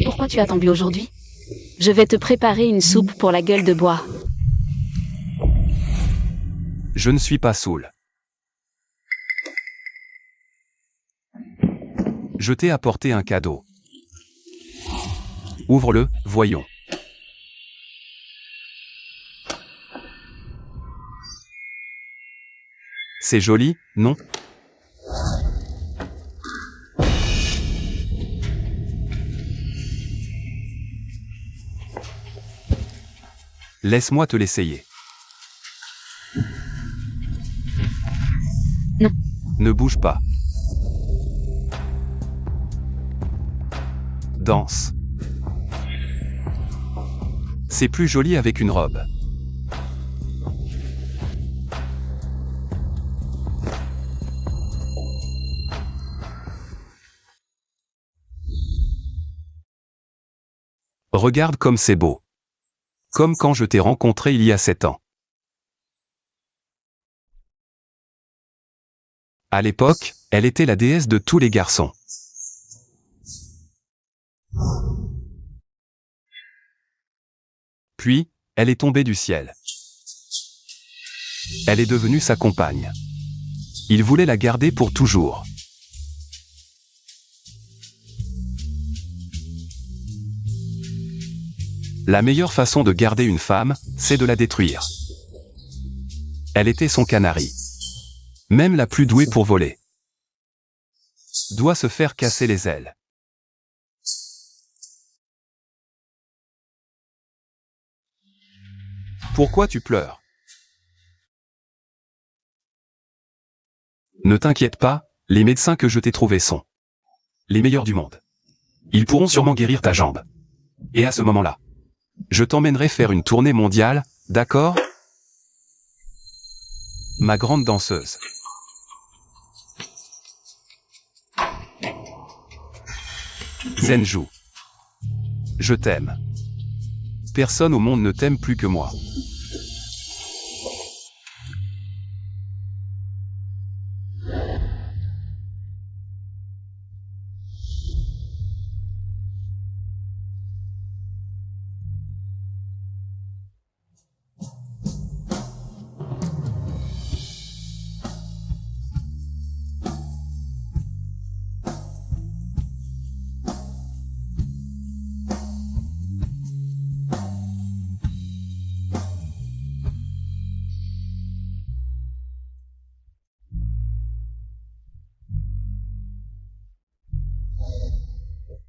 Pourquoi tu as tant bu aujourd'hui? Je vais te préparer une soupe pour la gueule de bois. Je ne suis pas saoul. Je t'ai apporté un cadeau. Ouvre-le, voyons. C'est joli, non? Laisse-moi te l'essayer. Non. Ne bouge pas. Danse. C'est plus joli avec une robe. Regarde comme c'est beau. Comme quand je t'ai rencontré il y a 7 ans. À l'époque, elle était la déesse de tous les garçons. Puis, elle est tombée du ciel. Elle est devenue sa compagne. Il voulait la garder pour toujours. La meilleure façon de garder une femme, c'est de la détruire. Elle était son canari. Même la plus douée pour voler doit se faire casser les ailes. Pourquoi tu pleures? Ne t'inquiète pas, les médecins que je t'ai trouvés sont les meilleurs du monde. Ils pourront sûrement guérir ta jambe. Et à ce moment-là, je t'emmènerai faire une tournée mondiale, d'accord? Ma grande danseuse. Zenju. Je t'aime. Personne au monde ne t'aime plus que moi.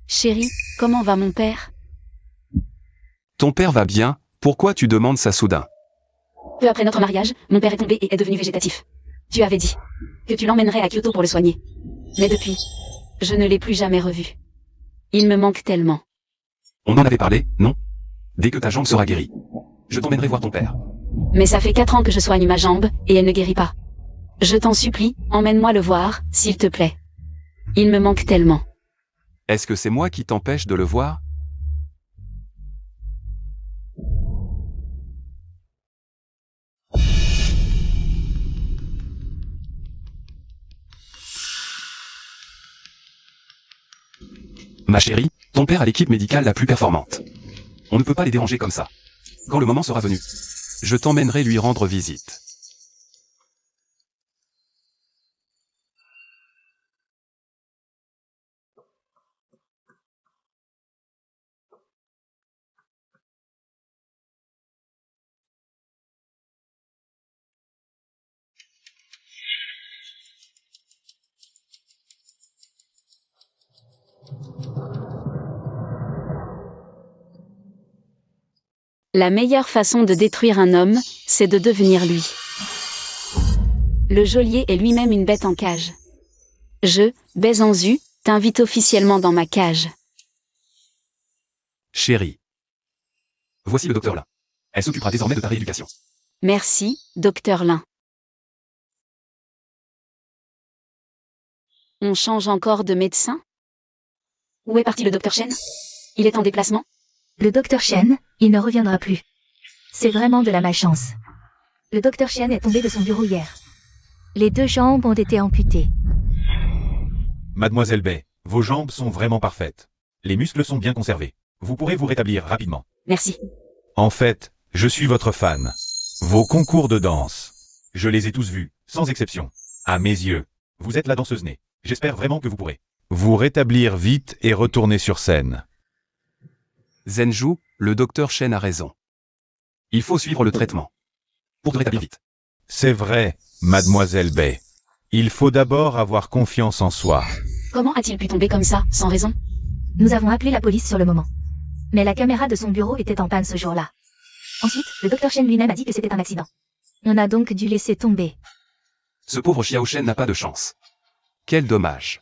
Chérie, comment va mon père? Ton père va bien, pourquoi tu demandes ça soudain? Peu après notre mariage, mon père est tombé et est devenu végétatif. Tu avais dit que tu l'emmènerais à Kyoto pour le soigner. Mais depuis, je ne l'ai plus jamais revu. Il me manque tellement. On en avait parlé, non? Dès que ta jambe sera guérie, je t'emmènerai voir ton père. Mais ça fait 4 ans que je soigne ma jambe, et elle ne guérit pas. Je t'en supplie, emmène-moi le voir, s'il te plaît. Il me manque tellement. Est-ce que c'est moi qui t'empêche de le voir? Ma chérie, ton père a l'équipe médicale la plus performante. On ne peut pas les déranger comme ça. Quand le moment sera venu, je t'emmènerai lui rendre visite. La meilleure façon de détruire un homme, c'est de devenir lui. Le geôlier est lui-même une bête en cage. Je, Baizanzu, t'invite officiellement dans ma cage. Chérie. Voici le docteur Lin. Elle s'occupera désormais de ta rééducation. Merci, docteur Lin. On change encore de médecin? Où est parti le docteur Chen? Il est en déplacement? Le docteur Chen, il ne reviendra plus. C'est vraiment de la malchance. Le docteur Chen est tombé de son bureau hier. Les 2 jambes ont été amputées. Mademoiselle Bay, vos jambes sont vraiment parfaites. Les muscles sont bien conservés. Vous pourrez vous rétablir rapidement. Merci. En fait, je suis votre fan. Vos concours de danse. Je les ai tous vus, sans exception. À mes yeux, vous êtes la danseuse née. J'espère vraiment que vous pourrez vous rétablir vite et retourner sur scène. Zhenju, le docteur Chen a raison. Il faut suivre le traitement. Pour te rétablir vite. C'est vrai, Mademoiselle Bay. Il faut d'abord avoir confiance en soi. Comment a-t-il pu tomber comme ça, sans raison? Nous avons appelé la police sur le moment. Mais la caméra de son bureau était en panne ce jour-là. Ensuite, le docteur Chen lui-même a dit que c'était un accident. On a donc dû laisser tomber. Ce pauvre Xiao Shen n'a pas de chance. Quel dommage.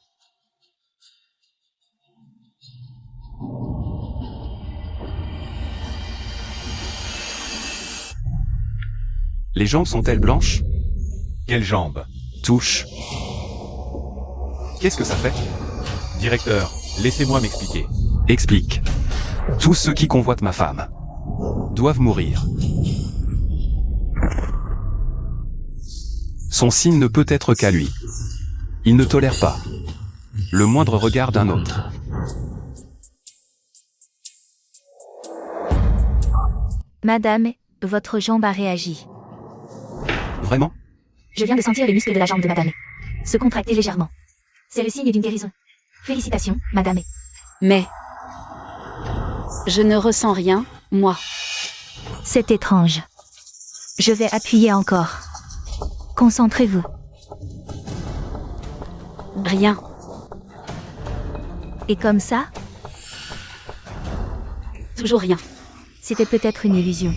Les jambes sont-elles blanches? Quelles jambes? Touche. Qu'est-ce que ça fait? Directeur, laissez-moi m'expliquer. Explique. Tous ceux qui convoitent ma femme doivent mourir. Son signe ne peut être qu'à lui. Il ne tolère pas le moindre regard d'un autre. Madame, votre jambe a réagi. Vraiment? Je viens de sentir les muscles de la jambe de madame se contracter légèrement. C'est le signe d'une guérison. Félicitations, madame. Mais... je ne ressens rien, moi. C'est étrange. Je vais appuyer encore. Concentrez-vous. Rien. Et comme ça, Toujours rien. c'était peut-être une illusion.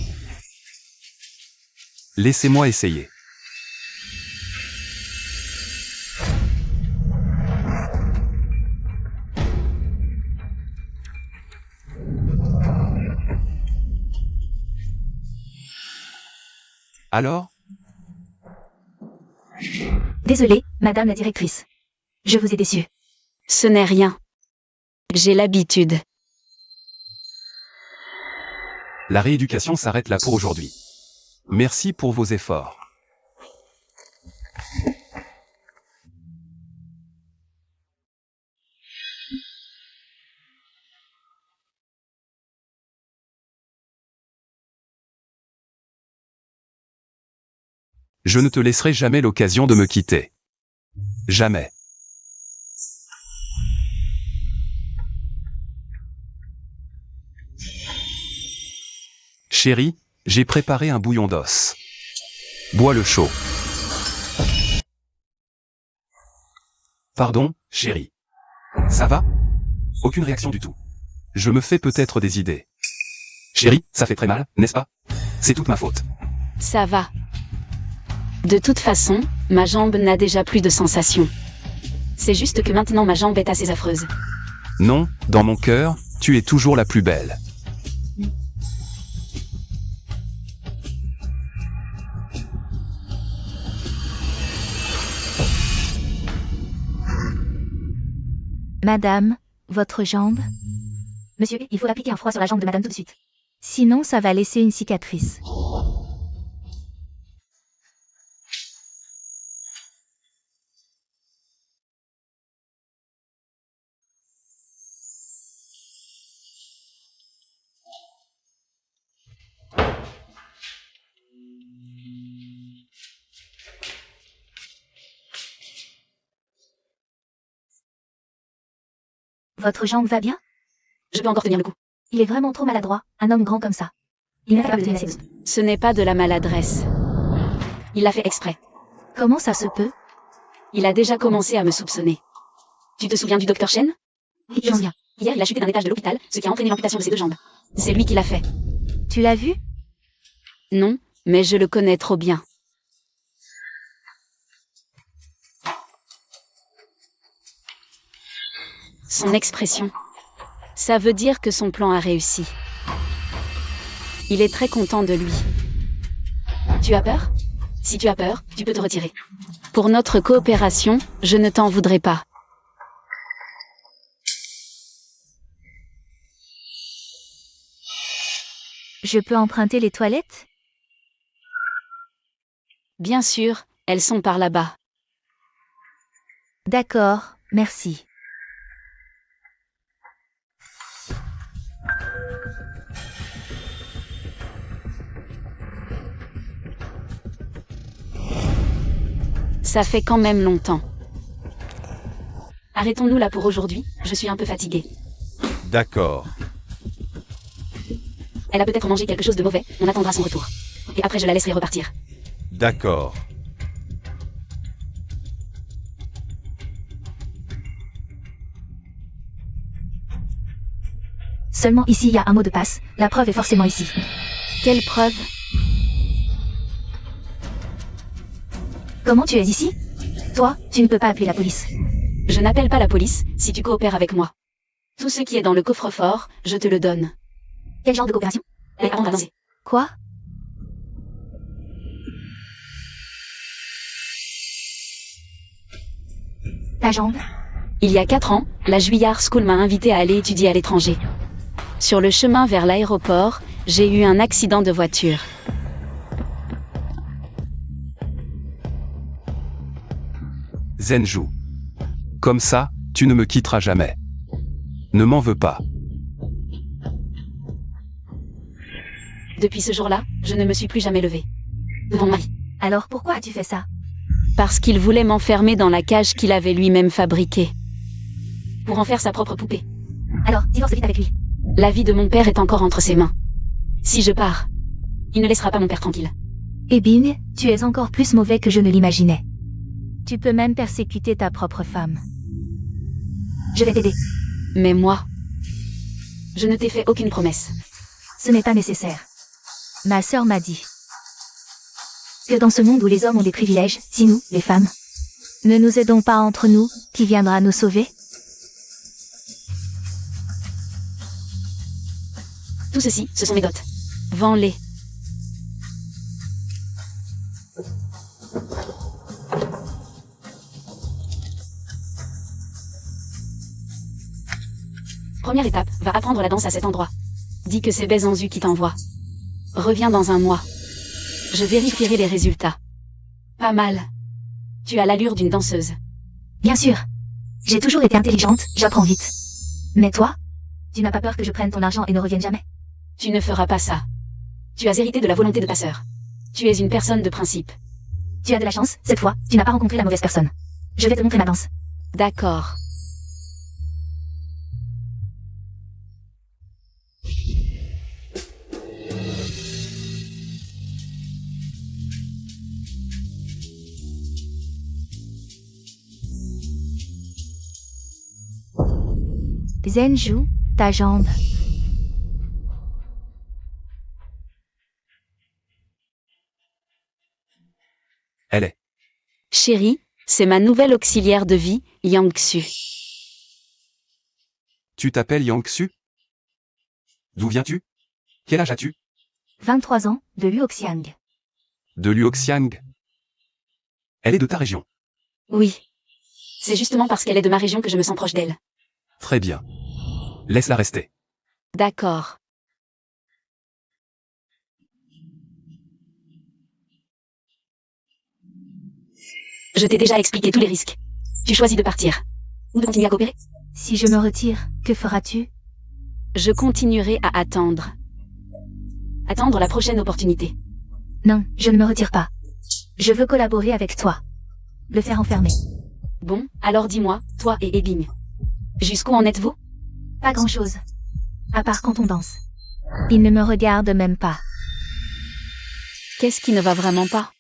Laissez-moi essayer. Alors? Désolée, madame la directrice. Je vous ai déçu. Ce n'est rien. J'ai l'habitude. La rééducation s'arrête là pour aujourd'hui. Merci pour vos efforts. Je ne te laisserai jamais l'occasion de me quitter. Jamais. Chérie, j'ai préparé un bouillon d'os. Bois le chaud. Pardon, chérie. Ça va? Aucune réaction du tout. Je me fais peut-être des idées. Chérie, ça fait très mal, n'est-ce pas? C'est toute ma faute. Ça va. De toute façon, ma jambe n'a déjà plus de sensation. C'est juste que maintenant ma jambe est assez affreuse. Non, dans mon cœur, tu es toujours la plus belle. Madame, votre jambe? Monsieur, il faut appliquer un froid sur la jambe de madame tout de suite. Sinon, ça va laisser une cicatrice. Votre jambe va bien? Je peux encore tenir le coup. Il est vraiment trop maladroit, un homme grand comme ça. Il n'est pas capable de tenir ses dos. Ce n'est pas de la maladresse. Il l'a fait exprès. Comment ça se peut? Il a déjà commencé à me soupçonner. Tu te souviens du docteur Chen? Oui, je m'en souviens. Hier, il a chuté d'un étage de l'hôpital, ce qui a entraîné l'amputation de ses 2 jambes. C'est lui qui l'a fait. Tu l'as vu? Non, mais je le connais trop bien. Son expression. Ça veut dire que son plan a réussi. Il est très content de lui. Tu as peur? Si tu as peur, tu peux te retirer. Pour notre coopération, je ne t'en voudrais pas. Je peux emprunter les toilettes? Bien sûr, elles sont par là-bas. D'accord, merci. Ça fait quand même longtemps. Arrêtons-nous là pour aujourd'hui, je suis un peu fatiguée. D'accord. Elle a peut-être mangé quelque chose de mauvais, on attendra son retour. Et après je la laisserai repartir. D'accord. Seulement ici il y a un mot de passe, la preuve est forcément ici. Quelle preuve? Comment tu es ici? Toi, tu ne peux pas appeler la police. Je n'appelle pas la police, si tu coopères avec moi. Tout ce qui est dans le coffre-fort, je te le donne. Quel genre de coopération? Et avant d'avancer. Quoi? Ta jambe? Il y a 4 ans, la Juilliard School m'a invité à aller étudier à l'étranger. Sur le chemin vers l'aéroport, j'ai eu un accident de voiture. Zenju. Comme ça, tu ne me quitteras jamais. Ne m'en veux pas. Depuis ce jour-là, je ne me suis plus jamais levée. Devant ma vie. Alors pourquoi as-tu fait ça? Parce qu'il voulait m'enfermer dans la cage qu'il avait lui-même fabriquée. Pour en faire sa propre poupée. Alors, divorce vite avec lui. La vie de mon père est encore entre ses mains. Si je pars, il ne laissera pas mon père tranquille. Ebin, tu es encore plus mauvais que je ne l'imaginais. Tu peux même persécuter ta propre femme. Je vais t'aider. Mais moi, je ne t'ai fait aucune promesse. Ce n'est pas nécessaire. Ma sœur m'a dit que dans ce monde où les hommes ont des privilèges, si nous, les femmes, ne nous aidons pas entre nous, qui viendra nous sauver? Tout ceci, ce sont mes dots. Vends-les. Première étape, va apprendre la danse à cet endroit. Dis que c'est Baizanzu qui t'envoie. Reviens dans un mois. Je vérifierai les résultats. Pas mal. Tu as l'allure d'une danseuse. Bien sûr. J'ai toujours été intelligente, j'apprends vite. Mais toi? Tu n'as pas peur que je prenne ton argent et ne revienne jamais? Tu ne feras pas ça. Tu as hérité de la volonté de ta sœur. Tu es une personne de principe. Tu as de la chance, cette fois, tu n'as pas rencontré la mauvaise personne. Je vais te montrer ma danse. D'accord. Zenju, ta jambe. Elle est. Chérie, c'est ma nouvelle auxiliaire de vie, Yangxu. Tu t'appelles Yangxu? D'où viens-tu? Quel âge as-tu? 23 ans, de Luoxiang. De Luoxiang. Elle est de ta région. Oui. C'est justement parce qu'elle est de ma région que je me sens proche d'elle. Très bien. Laisse-la rester. D'accord. Je t'ai déjà expliqué tous les risques. Tu choisis de partir. Ou de continuer à coopérer. Si je me retire, que feras-tu? Je continuerai à attendre. Attendre la prochaine opportunité. Non, je ne me retire pas. Je veux collaborer avec toi. Le faire enfermer. Bon, alors dis-moi, toi et Ebing. Jusqu'où en êtes-vous? Pas grand-chose. À part quand on danse. Il ne me regarde même pas. Qu'est-ce qui ne va vraiment pas?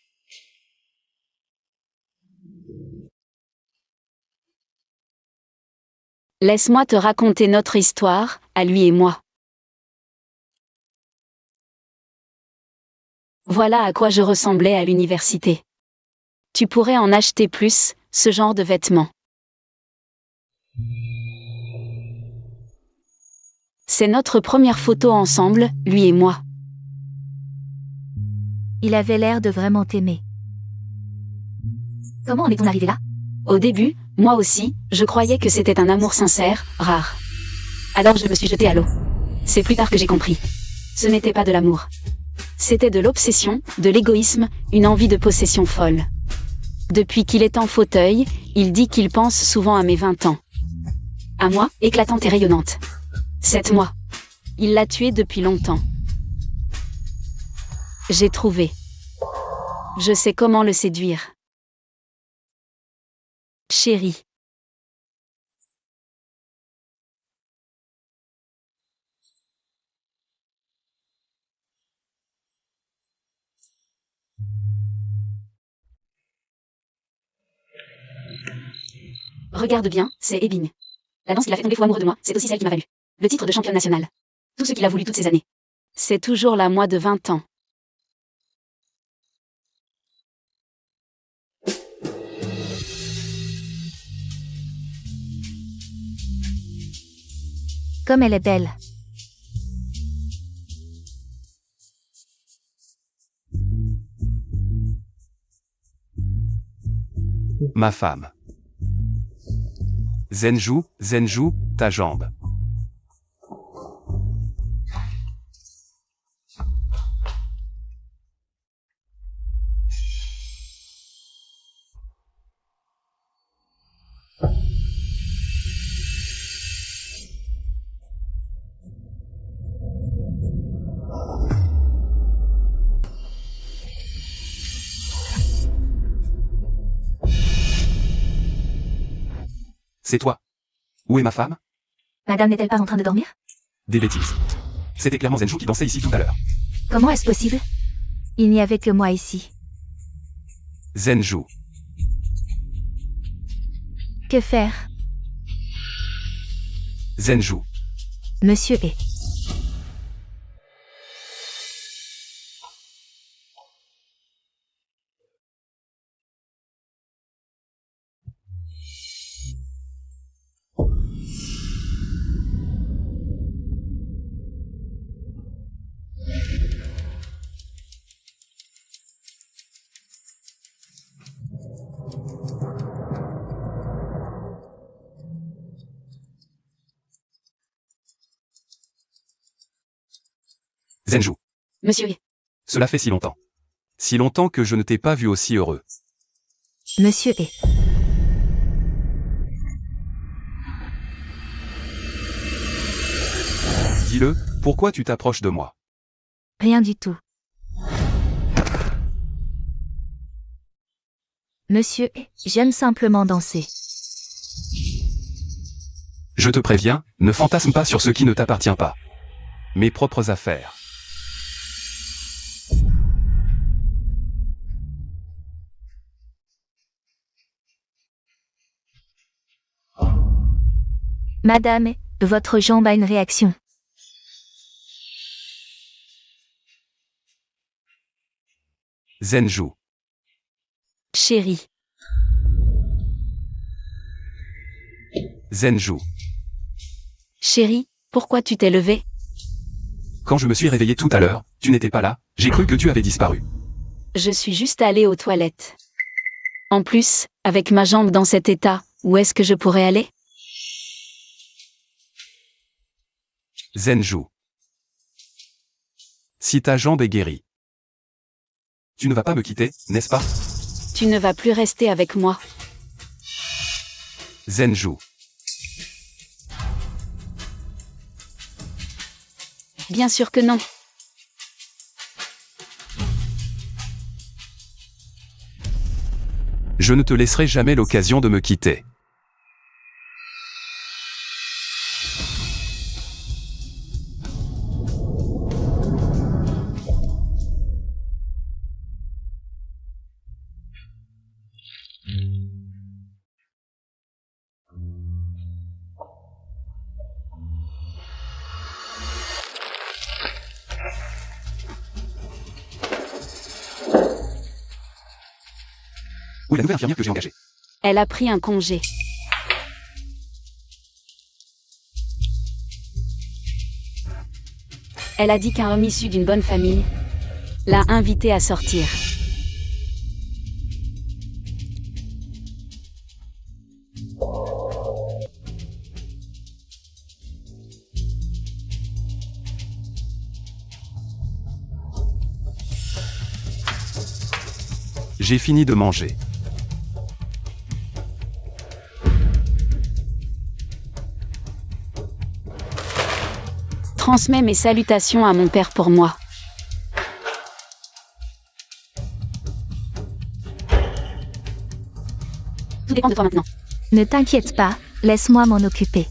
Laisse-moi te raconter notre histoire, à lui et moi. Voilà à quoi je ressemblais à l'université. Tu pourrais en acheter plus, ce genre de vêtements. C'est notre première photo ensemble, lui et moi. Il avait l'air de vraiment t'aimer. Comment en est-on arrivé là? Au début, moi aussi, je croyais que c'était un amour sincère, rare. Alors je me suis jetée à l'eau. C'est plus tard que j'ai compris. Ce n'était pas de l'amour. C'était de l'obsession, de l'égoïsme, une envie de possession folle. Depuis qu'il est en fauteuil, il dit qu'il pense souvent à mes 20 ans. À moi, éclatante et rayonnante. 7 mois. Il l'a tuée depuis longtemps. J'ai trouvé. Je sais comment le séduire. Chérie. Regarde bien, c'est Ebing. La danse qu'il a fait tomber fou amoureux de moi, c'est aussi celle qui m'a valu le titre de championne nationale. Tout ce qu'il a voulu toutes ces années. C'est toujours la moi de 20 ans. Comme elle est belle. Ma femme. Zenju, Zenju, ta jambe. C'est toi. Où est ma femme? Madame n'est-elle pas en train de dormir? Des bêtises. C'était clairement Zenju qui dansait ici tout à l'heure. Comment est-ce possible? Il n'y avait que moi ici. Zenju. Que faire? Zenju. Monsieur est. Zenju. Monsieur est. Cela fait si longtemps. Si longtemps que je ne t'ai pas vu aussi heureux. Monsieur est. Dis-le, pourquoi tu t'approches de moi? Rien du tout. Monsieur est. J'aime simplement danser. Je te préviens, ne fantasme pas sur ce qui ne t'appartient pas. Mes propres affaires. Madame, votre jambe a une réaction. Zenju. Chérie. Zenju. Chérie, pourquoi tu t'es levée? Quand je me suis réveillé tout à l'heure, tu n'étais pas là, j'ai cru que tu avais disparu. Je suis juste allée aux toilettes. En plus, avec ma jambe dans cet état, où est-ce que je pourrais aller? Zenju. Si ta jambe est guérie. Tu ne vas pas me quitter, n'est-ce pas? Tu ne vas plus rester avec moi. Zenju. Bien sûr que non. Je ne te laisserai jamais l'occasion de me quitter. Où est la nouvelle infirmière que j'ai engagée? Elle a pris un congé. Elle a dit qu'un homme issu d'une bonne famille l'a invité à sortir. J'ai fini de manger. Transmets mes salutations à mon père pour moi. Tout dépend de toi maintenant. Ne t'inquiète pas, laisse-moi m'en occuper.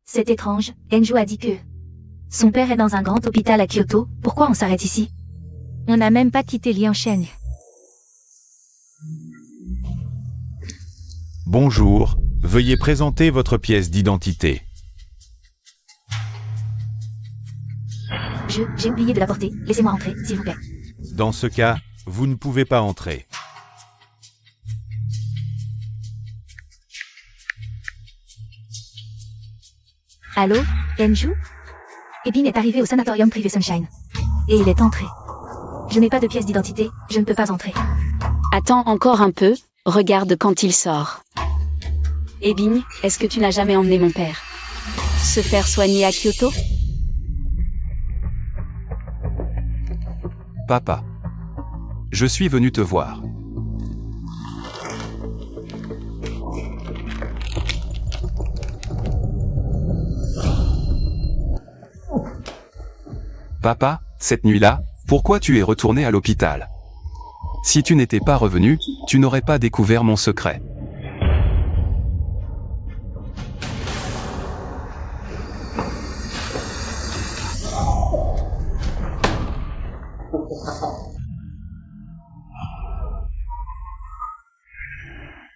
C'est étrange, Enju a dit que son père est dans un grand hôpital à Kyoto, pourquoi on s'arrête ici? On n'a même pas quitté Liangshan. Bonjour, veuillez présenter votre pièce d'identité. J'ai oublié de la porter, laissez-moi entrer, s'il vous plaît. Dans ce cas, vous ne pouvez pas entrer. Allô, Enju? Ebin est arrivé au sanatorium privé Sunshine. Et il est entré. Je n'ai pas de pièce d'identité, je ne peux pas entrer. Attends encore un peu, regarde quand il sort. Ebin, est-ce que tu n'as jamais emmené mon père se faire soigner à Kyoto? Papa. Je suis venu te voir. Papa, cette nuit-là, pourquoi tu es retourné à l'hôpital? Si tu n'étais pas revenu, tu n'aurais pas découvert mon secret.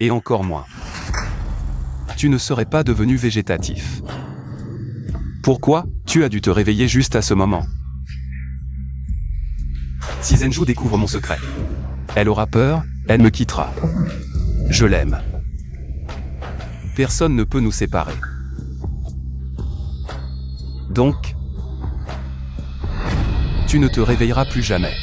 Et encore moins. Tu ne serais pas devenu végétatif. Pourquoi, tu as dû te réveiller juste à ce moment? Si Zenju découvre mon secret, elle aura peur, elle me quittera. Je l'aime. Personne ne peut nous séparer. Donc, tu ne te réveilleras plus jamais.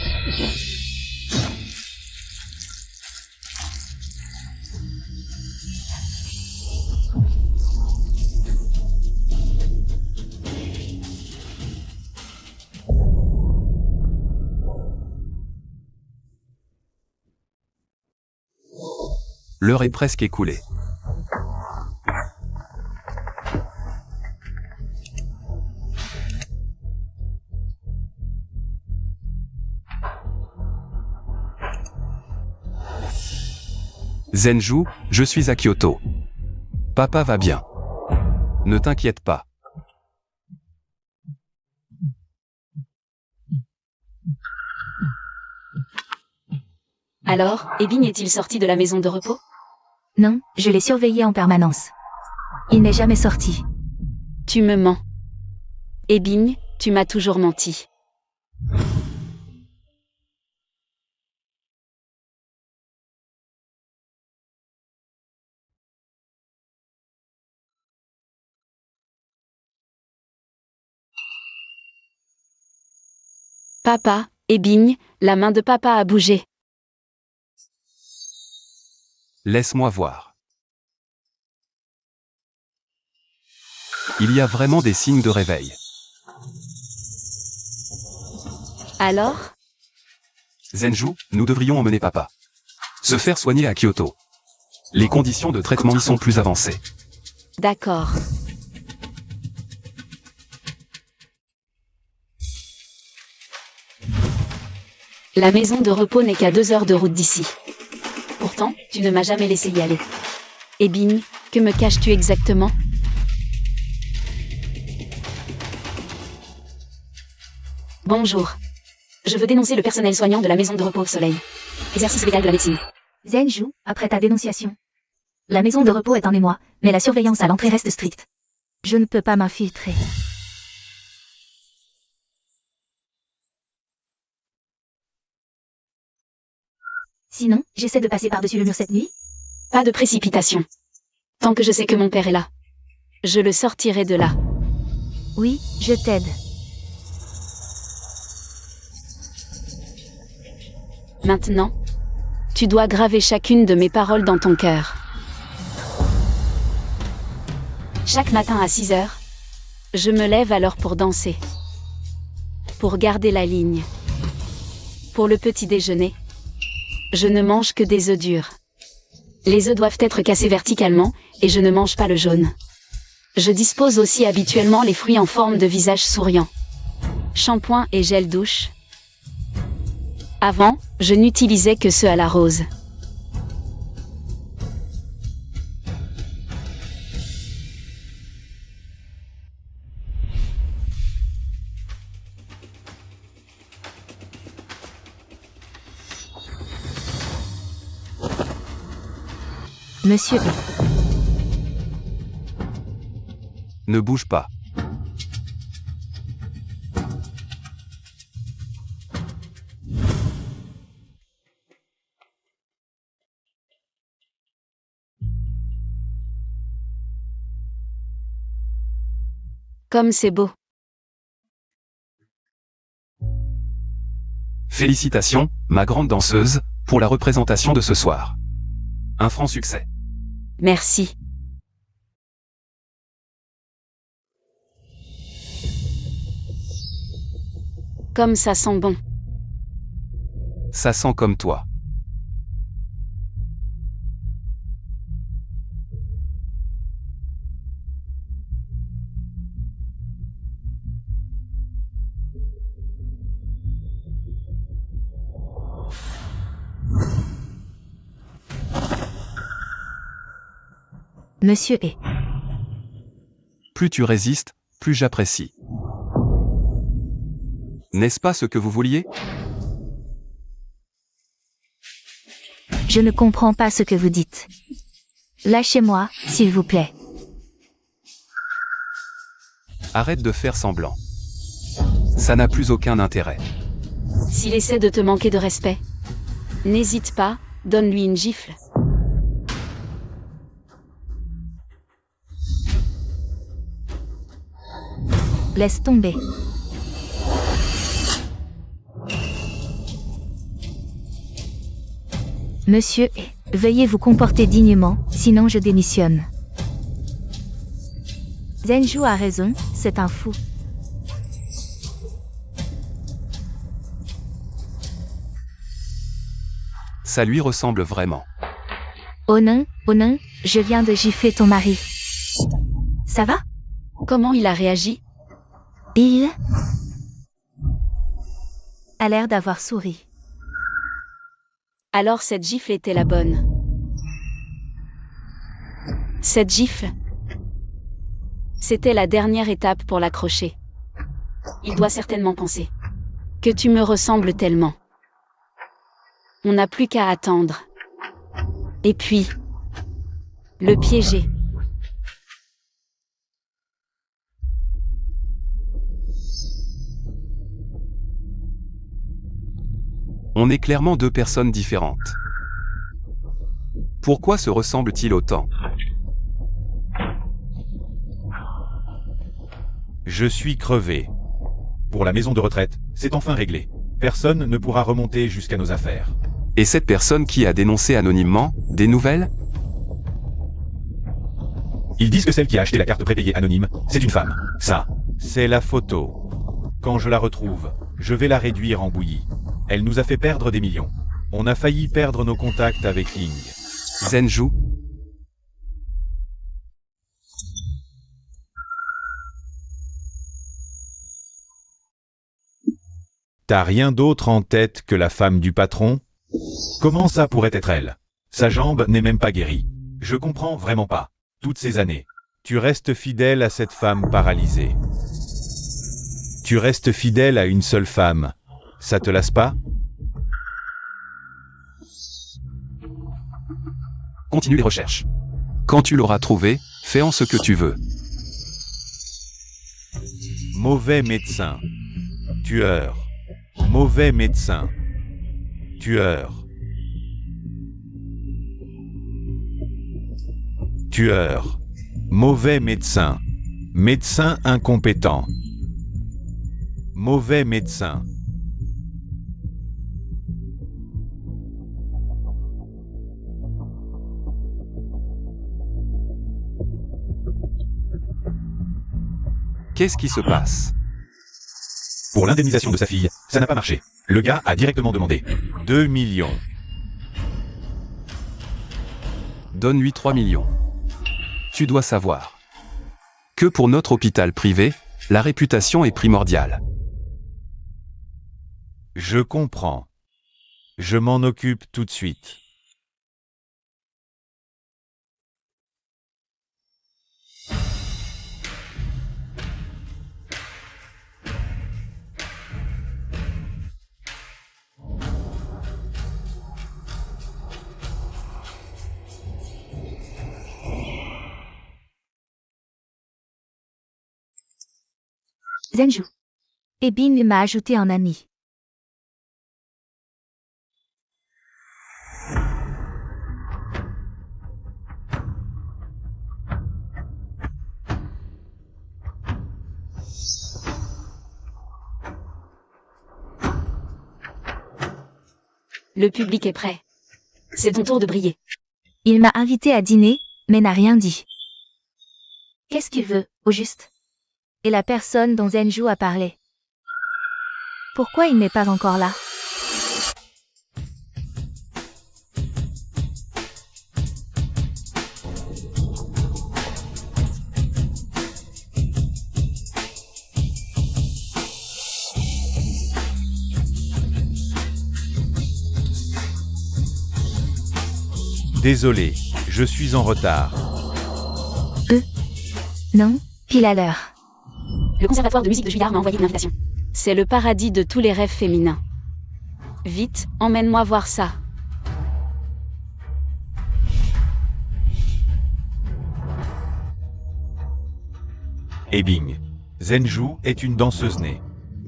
L'heure est presque écoulée. Zenju, je suis à Kyoto. Papa va bien. Ne t'inquiète pas. Alors, Ebin est-il sorti de la maison de repos? Non, je l'ai surveillé en permanence. Il n'est jamais sorti. Tu me mens. Ebin, tu m'as toujours menti. Papa, Ebin, la main de papa a bougé. Laisse-moi voir. Il y a vraiment des signes de réveil. Alors? Zenju, nous devrions emmener papa se faire soigner à Kyoto. Les conditions de traitement y sont plus avancées. D'accord. La maison de repos n'est qu'à 2 heures de route d'ici. Pourtant, tu ne m'as jamais laissé y aller. Ebin, que me caches-tu exactement? Bonjour. Je veux dénoncer le personnel soignant de la maison de repos Soleil. Exercice légal de la médecine. Zenju, après ta dénonciation. La maison de repos est en émoi, mais la surveillance à l'entrée reste stricte. Je ne peux pas m'infiltrer. Sinon, j'essaie de passer par-dessus le mur cette nuit? Pas de précipitation. Tant que je sais que mon père est là. Je le sortirai de là. Oui, je t'aide. Maintenant, tu dois graver chacune de mes paroles dans ton cœur. Chaque matin à 6 heures, je me lève alors pour danser. pour garder la ligne. Pour le petit déjeuner, je ne mange que des œufs durs. Les œufs doivent être cassés verticalement, et je ne mange pas le jaune. Je dispose aussi habituellement les fruits en forme de visage souriant. Shampoing et gel douche. Avant, je n'utilisais que ceux à la rose. Monsieur B. Ne bouge pas. Comme c'est beau. Félicitations, ma grande danseuse, pour la représentation de ce soir. Un franc succès. Merci. Comme ça sent bon. Ça sent comme toi. Monsieur B. Plus tu résistes, plus j'apprécie. N'est-ce pas ce que vous vouliez? Je ne comprends pas ce que vous dites. Lâchez-moi, s'il vous plaît. Arrête de faire semblant. Ça n'a plus aucun intérêt. S'il essaie de te manquer de respect, n'hésite pas, donne-lui une gifle. Laisse tomber. Monsieur, veuillez vous comporter dignement, sinon je démissionne. Zenju a raison, c'est un fou. Ça lui ressemble vraiment. Oh non, je viens de gifler ton mari. Ça va? Comment il a réagi? Il a l'air d'avoir souri. Alors cette gifle était la bonne. Cette gifle, c'était la dernière étape pour l'accrocher. Il doit certainement penser que tu me ressembles tellement. On n'a plus qu'à attendre. Et puis, le piéger. On est clairement deux personnes différentes. Pourquoi se ressemblent-ils autant? Je suis crevé. Pour la maison de retraite, c'est enfin réglé. Personne ne pourra remonter jusqu'à nos affaires. Et cette personne qui a dénoncé anonymement, des nouvelles? Ils disent que celle qui a acheté la carte prépayée anonyme, c'est une femme. Ça, c'est la photo. Quand je la retrouve, je vais la réduire en bouillie. Elle nous a fait perdre des millions. On a failli perdre nos contacts avec Ying. Zenju? T'as rien d'autre en tête que la femme du patron? Comment ça pourrait être elle? Sa jambe n'est même pas guérie. Je comprends vraiment pas. Toutes ces années, tu restes fidèle à cette femme paralysée. Tu restes fidèle à une seule femme. Ça te lasse pas? Continue les recherches. Quand tu l'auras trouvé, fais-en ce que tu veux. Mauvais médecin. Tueur. Mauvais médecin. Tueur. Tueur. Mauvais médecin. Médecin incompétent. Mauvais médecin. Qu'est-ce qui se passe? Pour l'indemnisation de sa fille, ça n'a pas marché. Le gars a directement demandé 2 millions. Donne-lui 3 millions. Tu dois savoir que pour notre hôpital privé, la réputation est primordiale. Je comprends. Je m'en occupe tout de suite. Zenju. Et Bin m'a ajouté en ami. Le public est prêt. C'est ton tour de briller. Il m'a invité à dîner, mais n'a rien dit. Qu'est-ce qu'il veut, au juste? Et la personne dont Zenju a parlé. Pourquoi il n'est pas encore là? Désolé, je suis en retard. Non, pile à l'heure. Le conservatoire de musique de Juilliard m'a envoyé une invitation. C'est le paradis de tous les rêves féminins. Vite, emmène-moi voir ça. Et bing. Zenju est une danseuse née.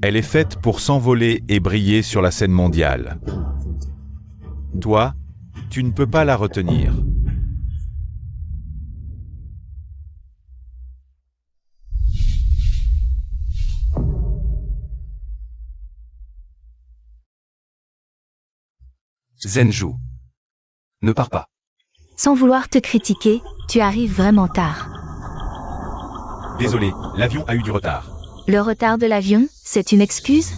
Elle est faite pour s'envoler et briller sur la scène mondiale. Toi, tu ne peux pas la retenir. Zenju. Ne pars pas. Sans vouloir te critiquer, tu arrives vraiment tard. Désolé, l'avion a eu du retard. Le retard de l'avion, c'est une excuse?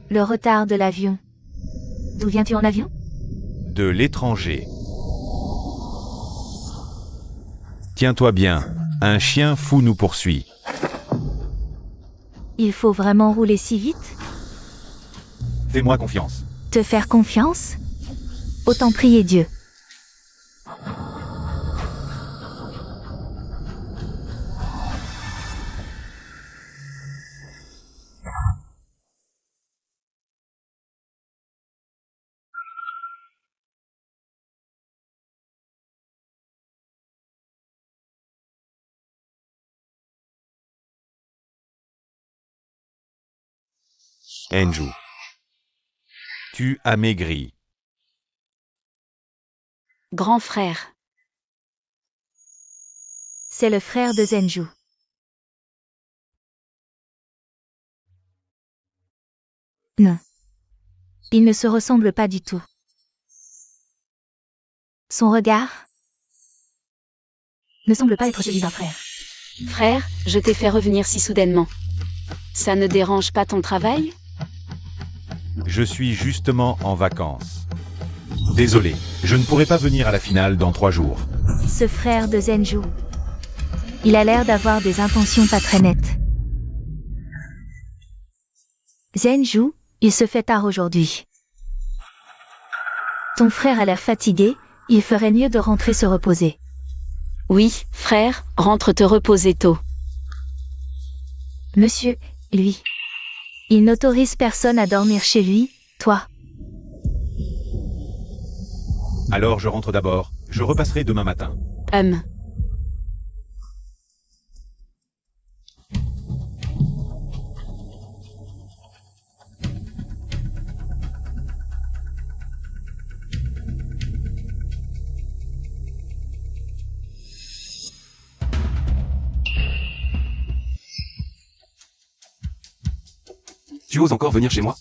Le retard de l'avion. D'où viens-tu en avion? De l'étranger. Tiens-toi bien, un chien fou nous poursuit. Il faut vraiment rouler si vite? Fais-moi confiance. Te faire confiance? Autant prier Dieu. Enju. Tu as maigri. Grand frère. C'est le frère de Zenju. Non. Il ne se ressemble pas du tout. Son regard ne semble pas être celui d'un frère. Frère, je t'ai fait revenir si soudainement. Ça ne dérange pas ton travail? Je suis justement en vacances. Désolé, je ne pourrai pas venir à la finale dans 3 jours. Ce frère de Zenju. Il a l'air d'avoir des intentions pas très nettes. Zenju, il se fait tard aujourd'hui. Ton frère a l'air fatigué, il ferait mieux de rentrer se reposer. Oui, frère, rentre te reposer tôt. Monsieur, lui. Il n'autorise personne à dormir chez lui, toi. Alors je rentre d'abord, je repasserai demain matin. Tu oses encore venir chez moi?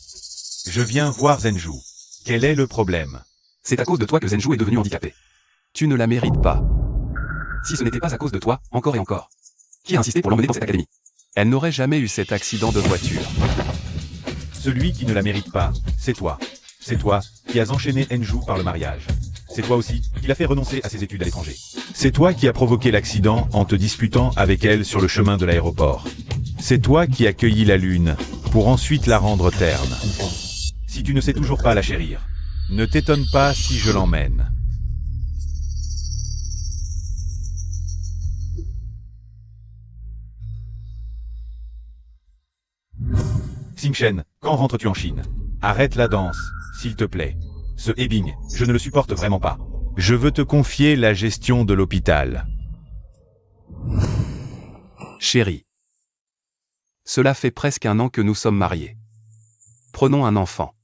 Je viens voir Zenju. Quel est le problème? C'est à cause de toi que Zenju est devenu handicapé. Tu ne la mérites pas. Si ce n'était pas à cause de toi, encore et encore. Qui a insisté pour l'emmener dans cette académie? Elle n'aurait jamais eu cet accident de voiture. Celui qui ne la mérite pas, c'est toi. C'est toi qui as enchaîné Enjou par le mariage. C'est toi aussi qui l'as fait renoncer à ses études à l'étranger. C'est toi qui as provoqué l'accident en te disputant avec elle sur le chemin de l'aéroport. C'est toi qui as cueilli la lune pour ensuite la rendre terne. Si tu ne sais toujours pas la chérir, ne t'étonne pas si je l'emmène. Xingchen, quand rentres-tu en Chine? Arrête la danse, s'il te plaît. Ce Hebing, je ne le supporte vraiment pas. Je veux te confier la gestion de l'hôpital. Chérie. Cela fait presque 1 an que nous sommes mariés. Prenons un enfant.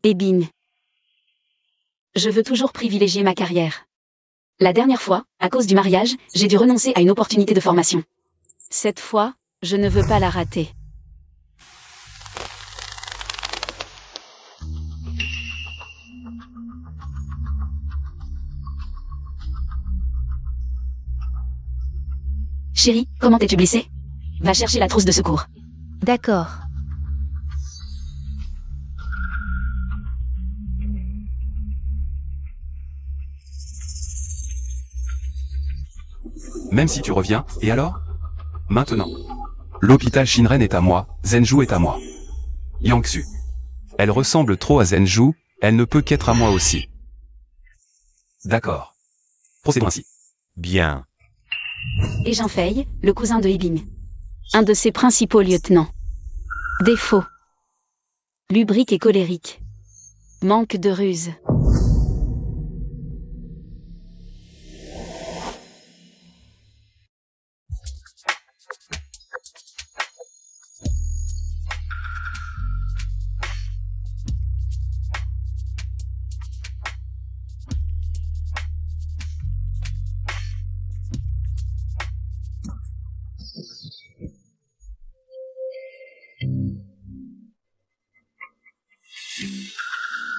Hebing. Je veux toujours privilégier ma carrière. La dernière fois, à cause du mariage, j'ai dû renoncer à une opportunité de formation. Cette fois, je ne veux pas la rater. Chérie, comment t'es-tu blessée? Va chercher la trousse de secours. D'accord. Même si tu reviens, et alors? Maintenant. L'hôpital Shinren est à moi, Zenju est à moi. Yangsu. Elle ressemble trop à Zenju, elle ne peut qu'être à moi aussi. D'accord. Procédons ainsi. Bien. Et Jean Fei, le cousin de Hebing. Un de ses principaux lieutenants. Défaut. Lubrique et colérique. Manque de ruse.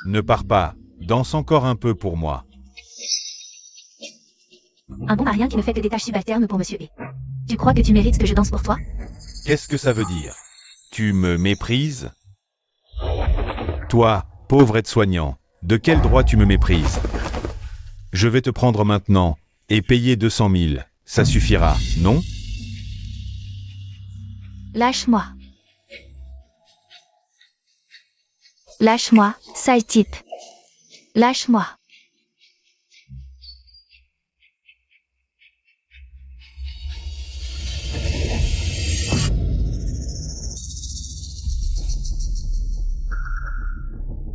Ne pars pas, danse encore un peu pour moi. Un bon marien qui ne fait que des tâches subalternes pour Monsieur E. Tu crois que tu mérites que je danse pour toi? Qu'est-ce que ça veut dire? Tu me méprises? Toi, pauvre aide-soignant, de quel droit tu me méprises? Je vais te prendre maintenant, et payer 200 000, ça suffira, non? Lâche-moi. Lâche-moi, sale type. Lâche-moi.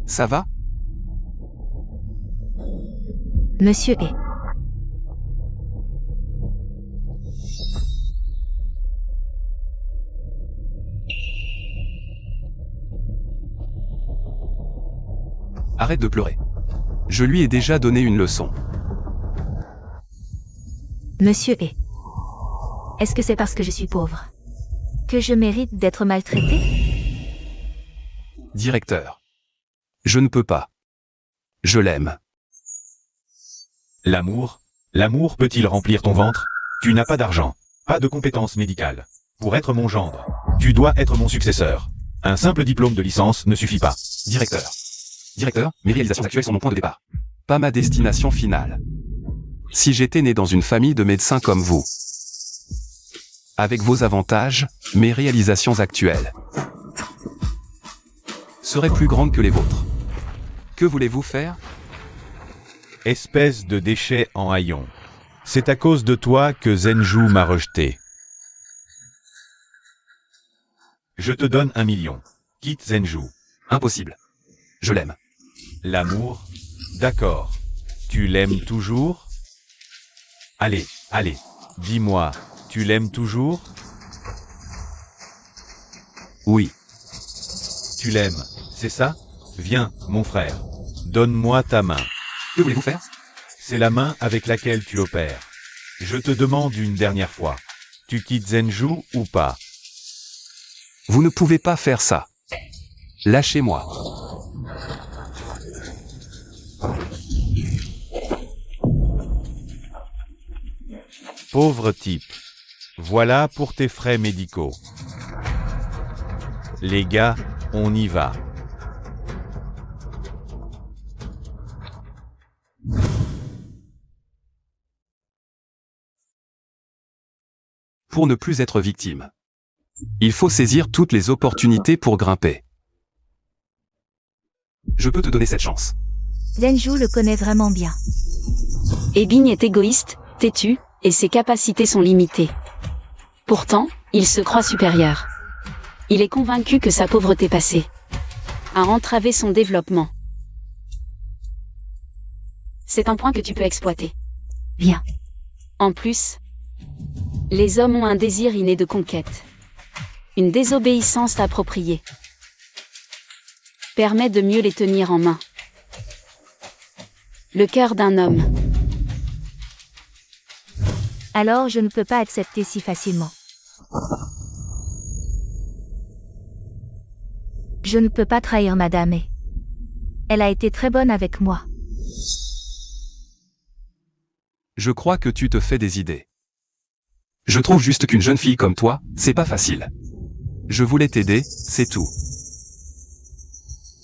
Ça va? Monsieur E. Arrête de pleurer. Je lui ai déjà donné une leçon. Monsieur E. Est-ce que c'est parce que je suis pauvre que je mérite d'être maltraité? Directeur. Je ne peux pas. Je l'aime. L'amour? L'amour peut-il remplir ton ventre? Tu n'as pas d'argent, pas de compétences médicales. Pour être mon gendre, tu dois être mon successeur. Un simple diplôme de licence ne suffit pas. Directeur. Directeur, mes réalisations actuelles sont mon point de départ. Pas ma destination finale. Si j'étais né dans une famille de médecins comme vous, avec vos avantages, mes réalisations actuelles seraient plus grandes que les vôtres. Que voulez-vous faire? Espèce de déchet en haillons. C'est à cause de toi que Zenju m'a rejeté. Je te donne 1 million. Quitte Zenju. Impossible. Je l'aime. L'amour? D'accord. Tu l'aimes toujours? Allez, allez. Dis-moi, tu l'aimes toujours? Oui. Tu l'aimes, c'est ça? Viens, mon frère. Donne-moi ta main. Que voulez-vous faire? C'est la main avec laquelle tu opères. Je te demande une dernière fois. Tu quittes Zenju ou pas? Vous ne pouvez pas faire ça. Lâchez-moi. Pauvre type. Voilà pour tes frais médicaux. Les gars, on y va. Pour ne plus être victime. Il faut saisir toutes les opportunités pour grimper. Je peux te donner cette chance. Zenju le connaît vraiment bien. Ebing est égoïste, têtu, et ses capacités sont limitées. Pourtant, il se croit supérieur. Il est convaincu que sa pauvreté passée a entravé son développement. C'est un point que tu peux exploiter. Viens. En plus, les hommes ont un désir inné de conquête. Une désobéissance appropriée permet de mieux les tenir en main. Le cœur d'un homme. Alors je ne peux pas accepter si facilement. Je ne peux pas trahir Madame E. Elle a été très bonne avec moi. Je crois que tu te fais des idées. Je trouve juste qu'une jeune fille comme toi, c'est pas facile. Je voulais t'aider, c'est tout.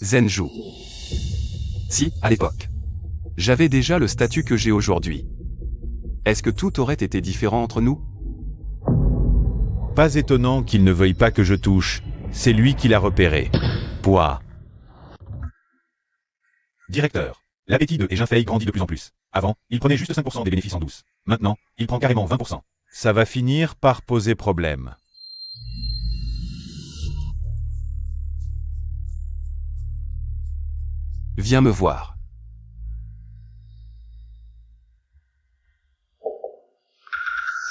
Zenju. Si, à l'époque. J'avais déjà le statut que j'ai aujourd'hui. Est-ce que tout aurait été différent entre nous? Pas étonnant qu'il ne veuille pas que je touche. C'est lui qui l'a repéré. Pouah. Directeur. L'appétit de Jinfei grandit de plus en plus. Avant, il prenait juste 5% des bénéfices en douce. Maintenant, il prend carrément 20%. Ça va finir par poser problème. Viens me voir.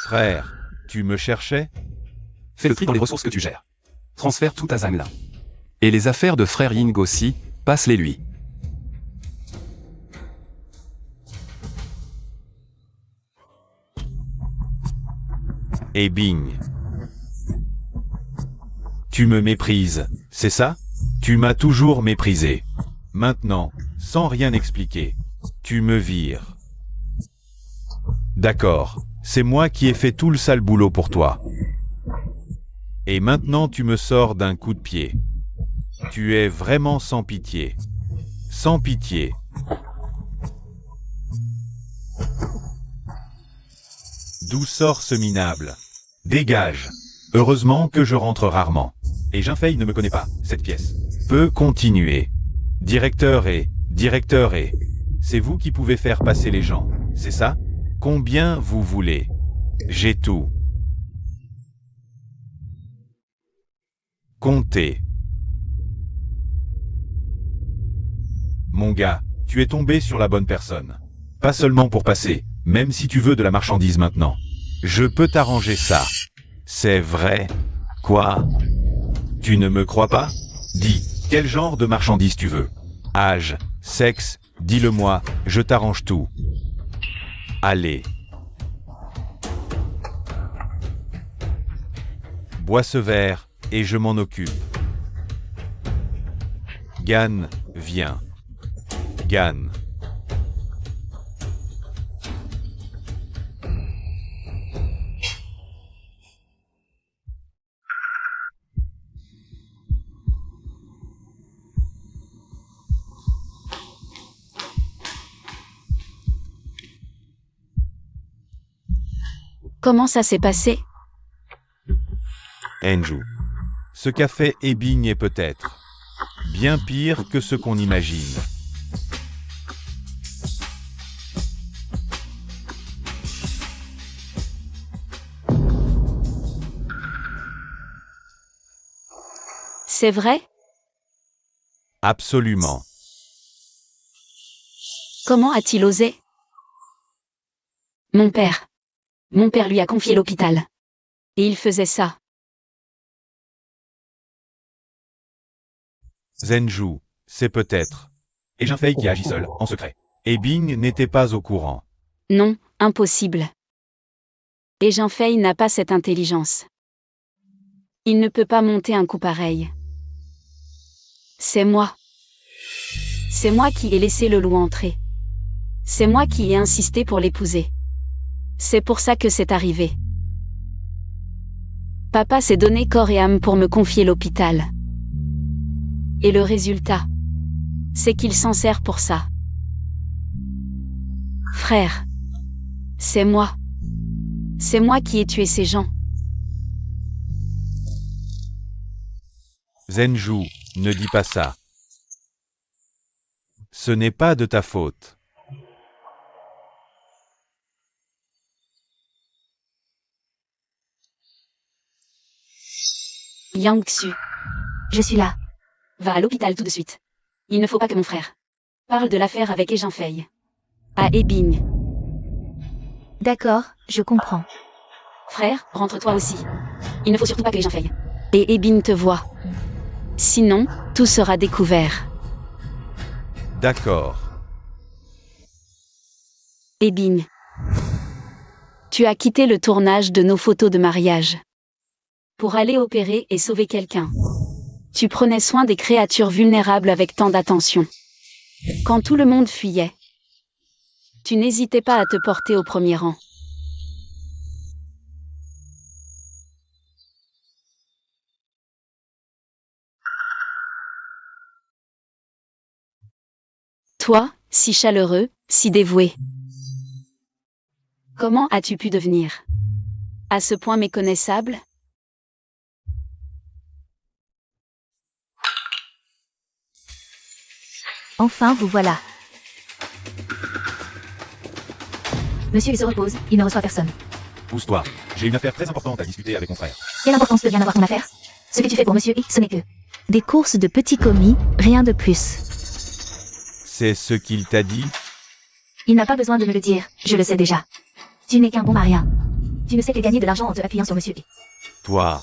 Frère, tu me cherchais? Fais le tri dans les ressources que tu gères. Transfère tout à Zangla. Et les affaires de frère Ying aussi, passe-les lui. Et bing. Tu me méprises, c'est ça? Tu m'as toujours méprisé. Maintenant, sans rien expliquer, tu me vires. D'accord, c'est moi qui ai fait tout le sale boulot pour toi. Et maintenant tu me sors d'un coup de pied. Tu es vraiment sans pitié. Sans pitié. D'où sort ce minable? Dégage. Heureusement que je rentre rarement. Et Jinfei ne me connaît pas, cette pièce. Peut continuer. Directeur et... C'est vous qui pouvez faire passer les gens, c'est ça? Combien vous voulez? J'ai tout. Comptez. Mon gars, tu es tombé sur la bonne personne. Pas seulement pour passer, même si tu veux de la marchandise maintenant. Je peux t'arranger ça. C'est vrai. Quoi? Tu ne me crois pas? Dis, quel genre de marchandise tu veux? Âge, sexe, dis-le-moi, je t'arrange tout. Allez. Bois ce verre, et je m'en occupe. Gan, viens. Gan. Comment ça s'est passé? Enju. Ce qu'a fait Ebing est peut-être bien pire que ce qu'on imagine. C'est vrai? Absolument. Comment a-t-il osé? Mon père lui a confié l'hôpital. Et il faisait ça. Zenju, c'est peut-être. Et Jinfei qui agit seul, en secret. Ebing n'était pas au courant. Non, impossible. Et Jinfei n'a pas cette intelligence. Il ne peut pas monter un coup pareil. C'est moi. C'est moi qui ai laissé le loup entrer. C'est moi qui ai insisté pour l'épouser. C'est pour ça que c'est arrivé. Papa s'est donné corps et âme pour me confier l'hôpital. Et le résultat, c'est qu'il s'en sert pour ça. Frère, c'est moi. C'est moi qui ai tué ces gens. Zenju, ne dis pas ça. Ce n'est pas de ta faute. Yang Xu, Je suis là. va à l'hôpital tout de suite. Il ne faut pas que mon frère parle de l'affaire avec Ejinfei. À Ebing. D'accord, je comprends. Frère, rentre-toi aussi. Il ne faut surtout pas que Ejinfei et Ebing te voient. Sinon, tout sera découvert. D'accord. Ebing. Tu as quitté le tournage de nos photos de mariage pour aller opérer et sauver quelqu'un. Tu prenais soin des créatures vulnérables avec tant d'attention. Quand tout le monde fuyait, tu n'hésitais pas à te porter au premier rang. Toi, si chaleureux, si dévoué. Comment as-tu pu devenir à ce point méconnaissable? Enfin, vous voilà. Monsieur, il se repose, il ne reçoit personne. Pousse-toi. J'ai une affaire très importante à discuter avec mon frère. Quelle importance peut bien avoir ton affaire? Ce que tu fais pour Monsieur X, ce n'est que des courses de petits commis, rien de plus. C'est ce qu'il t'a dit? Il n'a pas besoin de me le dire, je le sais déjà. Tu n'es qu'un bon maria. Tu ne sais que gagner de l'argent en te appuyant sur Monsieur X. Toi.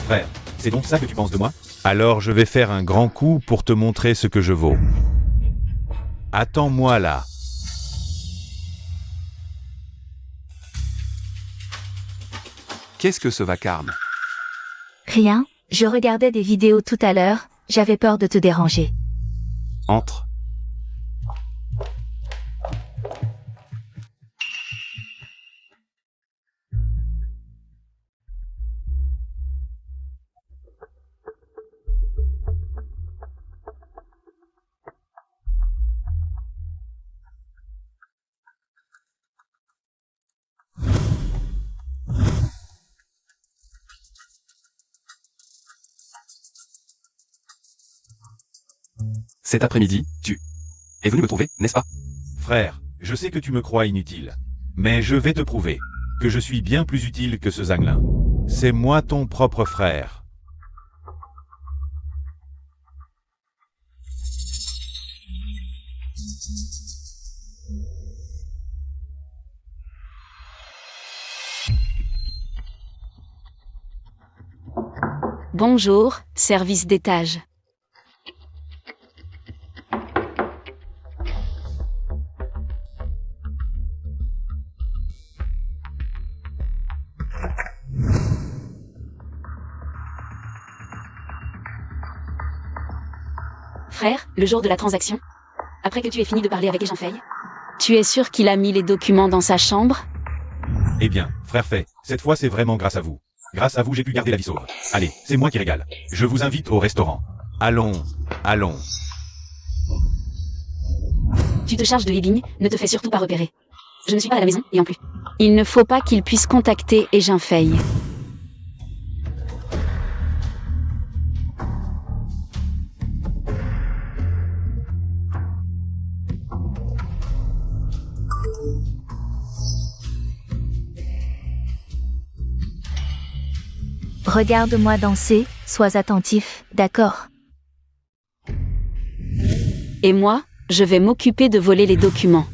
Frère, c'est donc ça que tu penses de moi? Alors je vais faire un grand coup pour te montrer ce que je vaux. Attends-moi là. Qu'est-ce que ce vacarme? Rien, je regardais des vidéos tout à l'heure, j'avais peur de te déranger. Entre. Cet après-midi, tu es venu me trouver, n'est-ce pas? Frère, je sais que tu me crois inutile. Mais je vais te prouver que je suis bien plus utile que ce Zanglin. C'est moi ton propre frère. Bonjour, service d'étage. Frère, le jour de la transaction, après que tu aies fini de parler avec Ejinfei, tu es sûr qu'il a mis les documents dans sa chambre? Eh bien, frère fait, cette fois c'est vraiment grâce à vous. Grâce à vous j'ai pu garder la vie sauve. Allez, c'est moi qui régale. Je vous invite au restaurant. Allons, allons. Tu te charges de Ebing, ne te fais surtout pas repérer. Je ne suis pas à la maison, et en plus. Il ne faut pas qu'il puisse contacter Ejinfei. Regarde-moi danser, sois attentif, d'accord? Et moi, je vais m'occuper de voler les documents.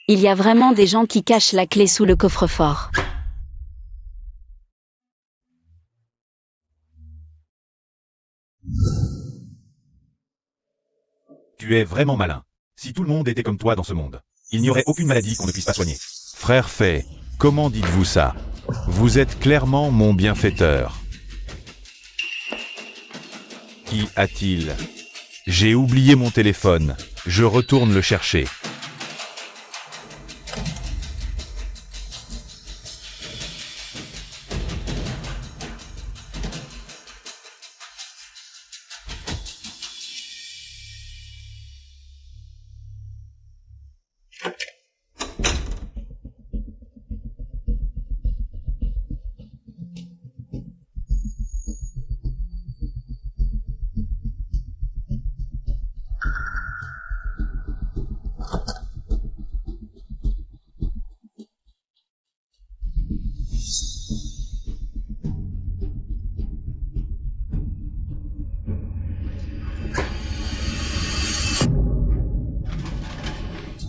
Il y a vraiment des gens qui cachent la clé sous le coffre-fort. Tu es vraiment malin. Si tout le monde était comme toi dans ce monde, il n'y aurait aucune maladie qu'on ne puisse pas soigner. Frère fait, comment dites-vous ça? Vous êtes clairement mon bienfaiteur. Qui a-t-il? J'ai oublié mon téléphone. Je retourne le chercher.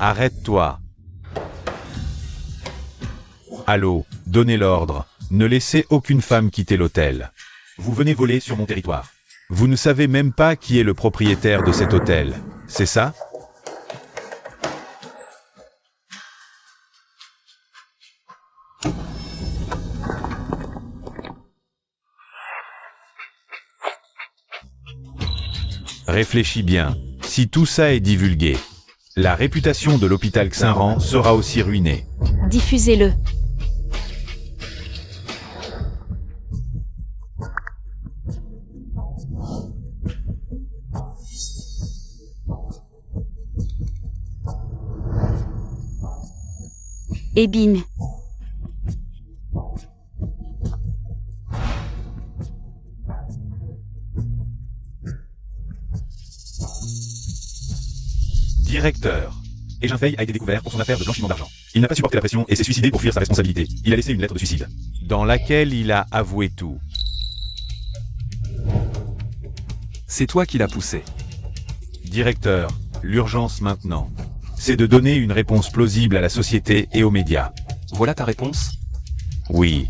Arrête-toi. Allô, donnez l'ordre. Ne laissez aucune femme quitter l'hôtel. Vous venez voler sur mon territoire. Vous ne savez même pas qui est le propriétaire de cet hôtel. C'est ça? Réfléchis bien. Si tout ça est divulgué, la réputation de l'hôpital Xinran sera aussi ruinée. Diffusez-le. Et bim. Directeur. Et Jinfei a été découvert pour son affaire de blanchiment d'argent. Il n'a pas supporté la pression et s'est suicidé pour fuir sa responsabilité. Il a laissé une lettre de suicide. Dans laquelle il a avoué tout. C'est toi qui l'as poussé. Directeur, l'urgence maintenant, c'est de donner une réponse plausible à la société et aux médias. Voilà ta réponse? Oui.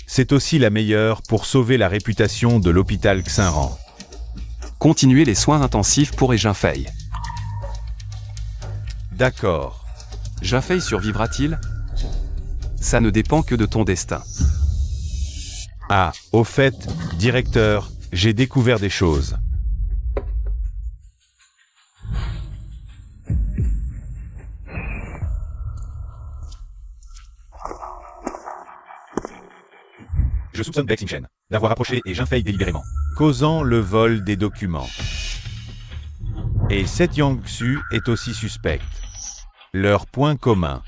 C'est aussi la meilleure pour sauver la réputation de l'hôpital Xinran. Continuez les soins intensifs pour Jinfei. D'accord. Jinfei survivra-t-il? Ça ne dépend que de ton destin. Ah, au fait, directeur, j'ai découvert des choses. Je soupçonne Beck Xingchen d'avoir approché et Jinfei délibérément, causant le vol des documents. Et cette Yang-Xu est aussi suspecte. Leur point commun,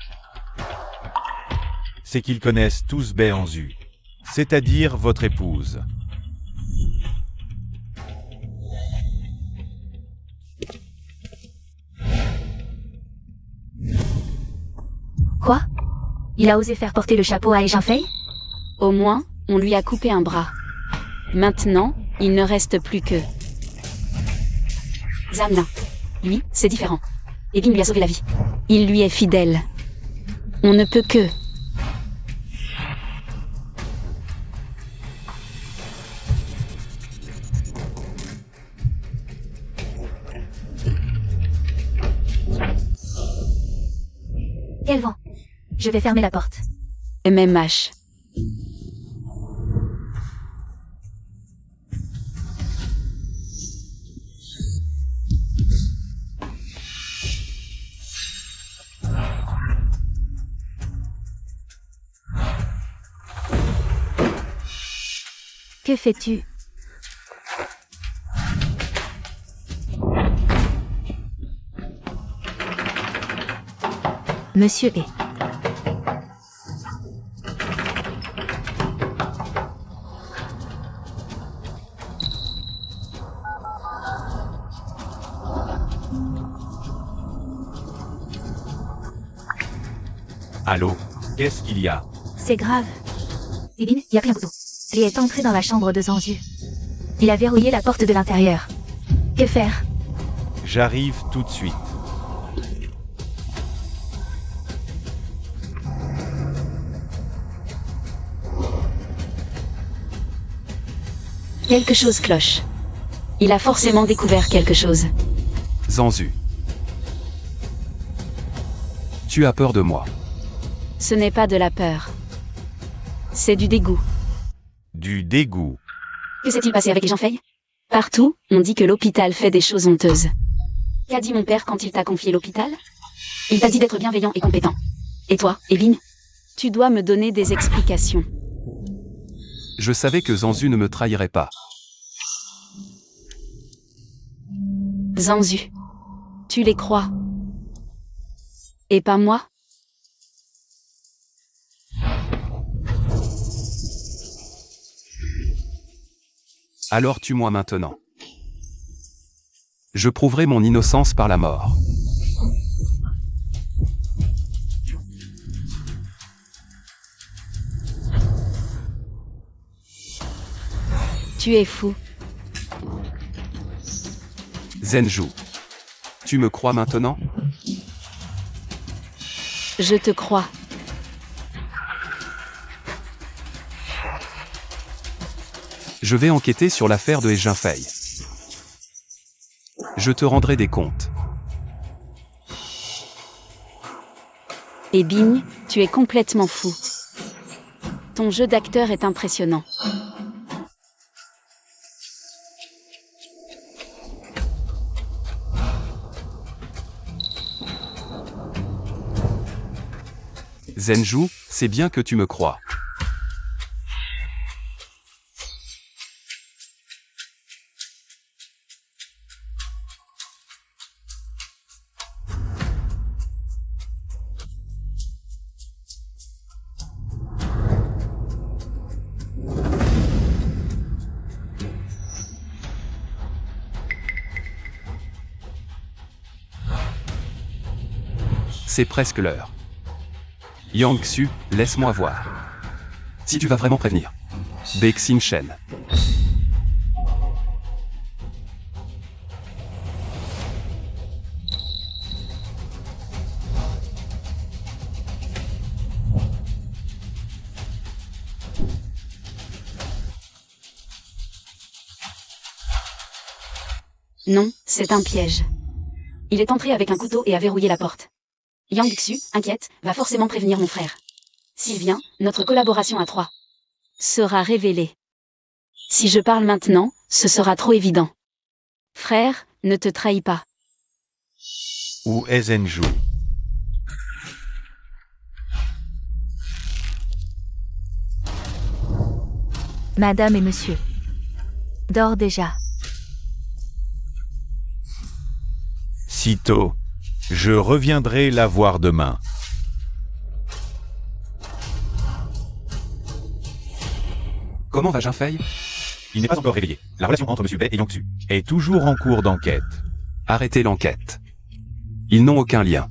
c'est qu'ils connaissent tous Bai Anzu, c'est-à-dire votre épouse. Quoi? Il a osé faire porter le chapeau à Jinfei? Au moins, on lui a coupé un bras. Maintenant, il ne reste plus que... Zamna. Lui, c'est différent. Ebin lui a sauvé la vie. Il lui est fidèle. On ne peut que... Quel vent? Je vais fermer la porte. MMH. Que fais-tu? Monsieur est. Allô? Qu'est-ce qu'il y a? C'est grave. Ebin, y a rien couteau. Li est entré dans la chambre de Zanzu. Il a verrouillé la porte de l'intérieur. Que faire? J'arrive tout de suite. Quelque chose cloche. Il a forcément découvert quelque chose. Zanzu. Tu as peur de moi. Ce n'est pas de la peur. C'est du dégoût. Du dégoût. Que s'est-il passé avec Jinfei? Partout, on dit que l'hôpital fait des choses honteuses. Qu'a dit mon père quand il t'a confié l'hôpital? Il t'a dit d'être bienveillant et compétent. Et toi, Ebin? Tu dois me donner des explications. Je savais que Zanzu ne me trahirait pas. Zanzu. Tu les crois? Et pas moi? Alors tue-moi maintenant. Je prouverai mon innocence par la mort. Tu es fou. Zenju. Tu me crois maintenant? Je te crois. Je vais enquêter sur l'affaire de Jinfei. Je te rendrai des comptes. Et Bing, tu es complètement fou. Ton jeu d'acteur est impressionnant. Zenju, c'est bien que tu me crois. C'est presque l'heure. Yang Xu, laisse-moi voir. Si tu vas vraiment prévenir. Bexin Shen. Non, c'est un piège. Il est entré avec un couteau et a verrouillé la porte. Yang Xu, inquiète, va forcément prévenir mon frère. S'il vient, notre collaboration à trois sera révélée. Si je parle maintenant, ce sera trop évident. Frère, ne te trahis pas. Où est Zenju? Madame et monsieur. Dors déjà. Sitôt. Je reviendrai la voir demain. Comment va Jinfei? Il n'est pas encore réveillé. La relation entre Monsieur Bei et Yang Xu est toujours en cours d'enquête. Arrêtez l'enquête. Ils n'ont aucun lien.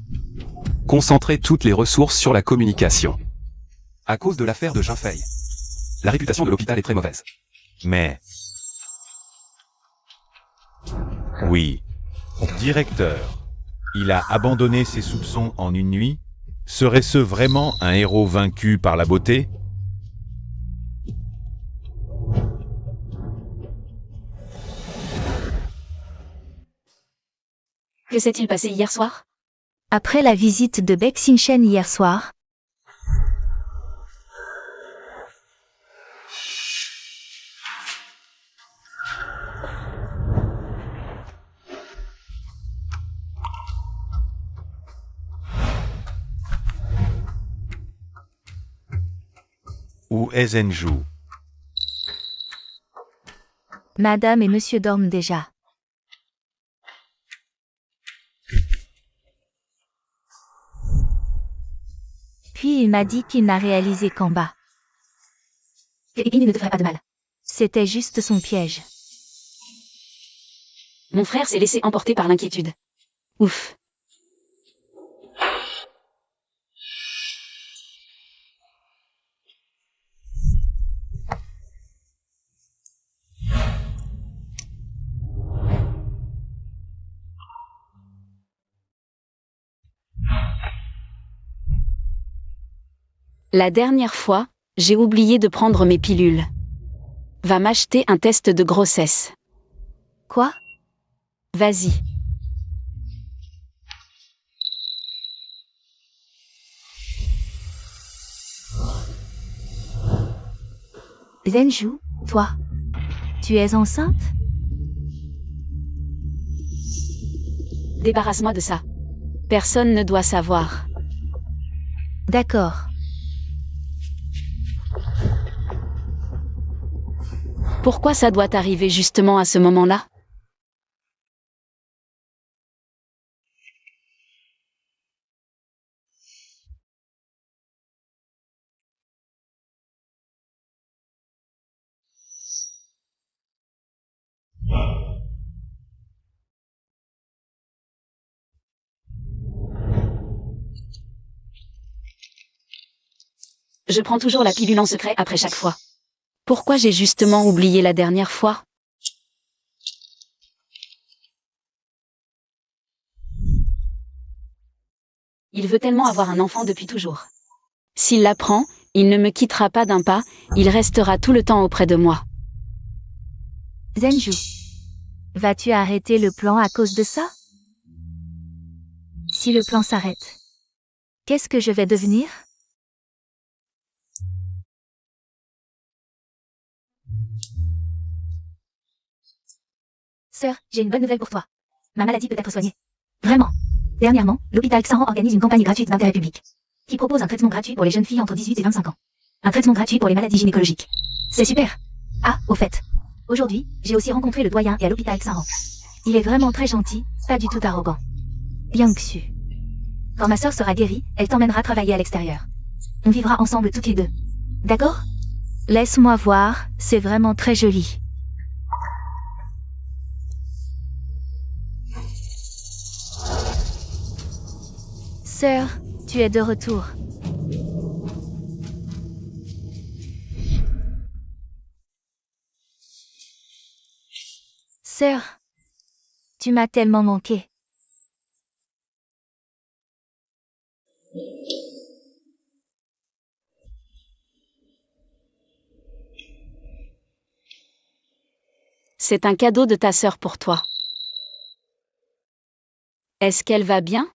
Concentrez toutes les ressources sur la communication. À cause de l'affaire de Jinfei. La réputation de l'hôpital est très mauvaise. Mais... Oui. Directeur. Il a abandonné ses soupçons en une nuit? Serait-ce vraiment un héros vaincu par la beauté? Que s'est-il passé hier soir? Après la visite de Bexin Shen hier soir, Où est Zenju? Madame et monsieur dorment déjà. Puis il m'a dit qu'il n'a réalisé qu'en bas. Il ne te ferait pas de mal. C'était juste son piège. Mon frère s'est laissé emporter par l'inquiétude. Ouf. La dernière fois, j'ai oublié de prendre mes pilules. Va m'acheter un test de grossesse. Quoi? Vas-y. Zenju, toi. Tu es enceinte? Débarrasse-moi de ça. Personne ne doit savoir. D'accord. Pourquoi ça doit arriver justement à ce moment-là? Je prends toujours la pilule en secret après chaque fois. Pourquoi j'ai justement oublié la dernière fois? Il veut tellement avoir un enfant depuis toujours. S'il l'apprend, il ne me quittera pas d'un pas, il restera tout le temps auprès de moi. Zenju. Vas-tu arrêter le plan à cause de ça? Si le plan s'arrête, qu'est-ce que je vais devenir? Sœur, j'ai une bonne nouvelle pour toi. Ma maladie peut être soignée. Vraiment. Dernièrement, l'hôpital Xaran organise une campagne gratuite d'intérêt public qui propose un traitement gratuit pour les jeunes filles entre 18 et 25 ans. Un traitement gratuit pour les maladies gynécologiques. C'est super. Ah, au fait. Aujourd'hui, j'ai aussi rencontré le doyen et à l'hôpital Xaran. Il est vraiment très gentil, pas du tout arrogant. Byung-Su. Quand ma sœur sera guérie, elle t'emmènera travailler à l'extérieur. On vivra ensemble toutes les deux. D'accord? Laisse-moi voir, c'est vraiment très joli. Sœur, tu es de retour. Sœur, tu m'as tellement manqué. C'est un cadeau de ta sœur pour toi. Est-ce qu'elle va bien?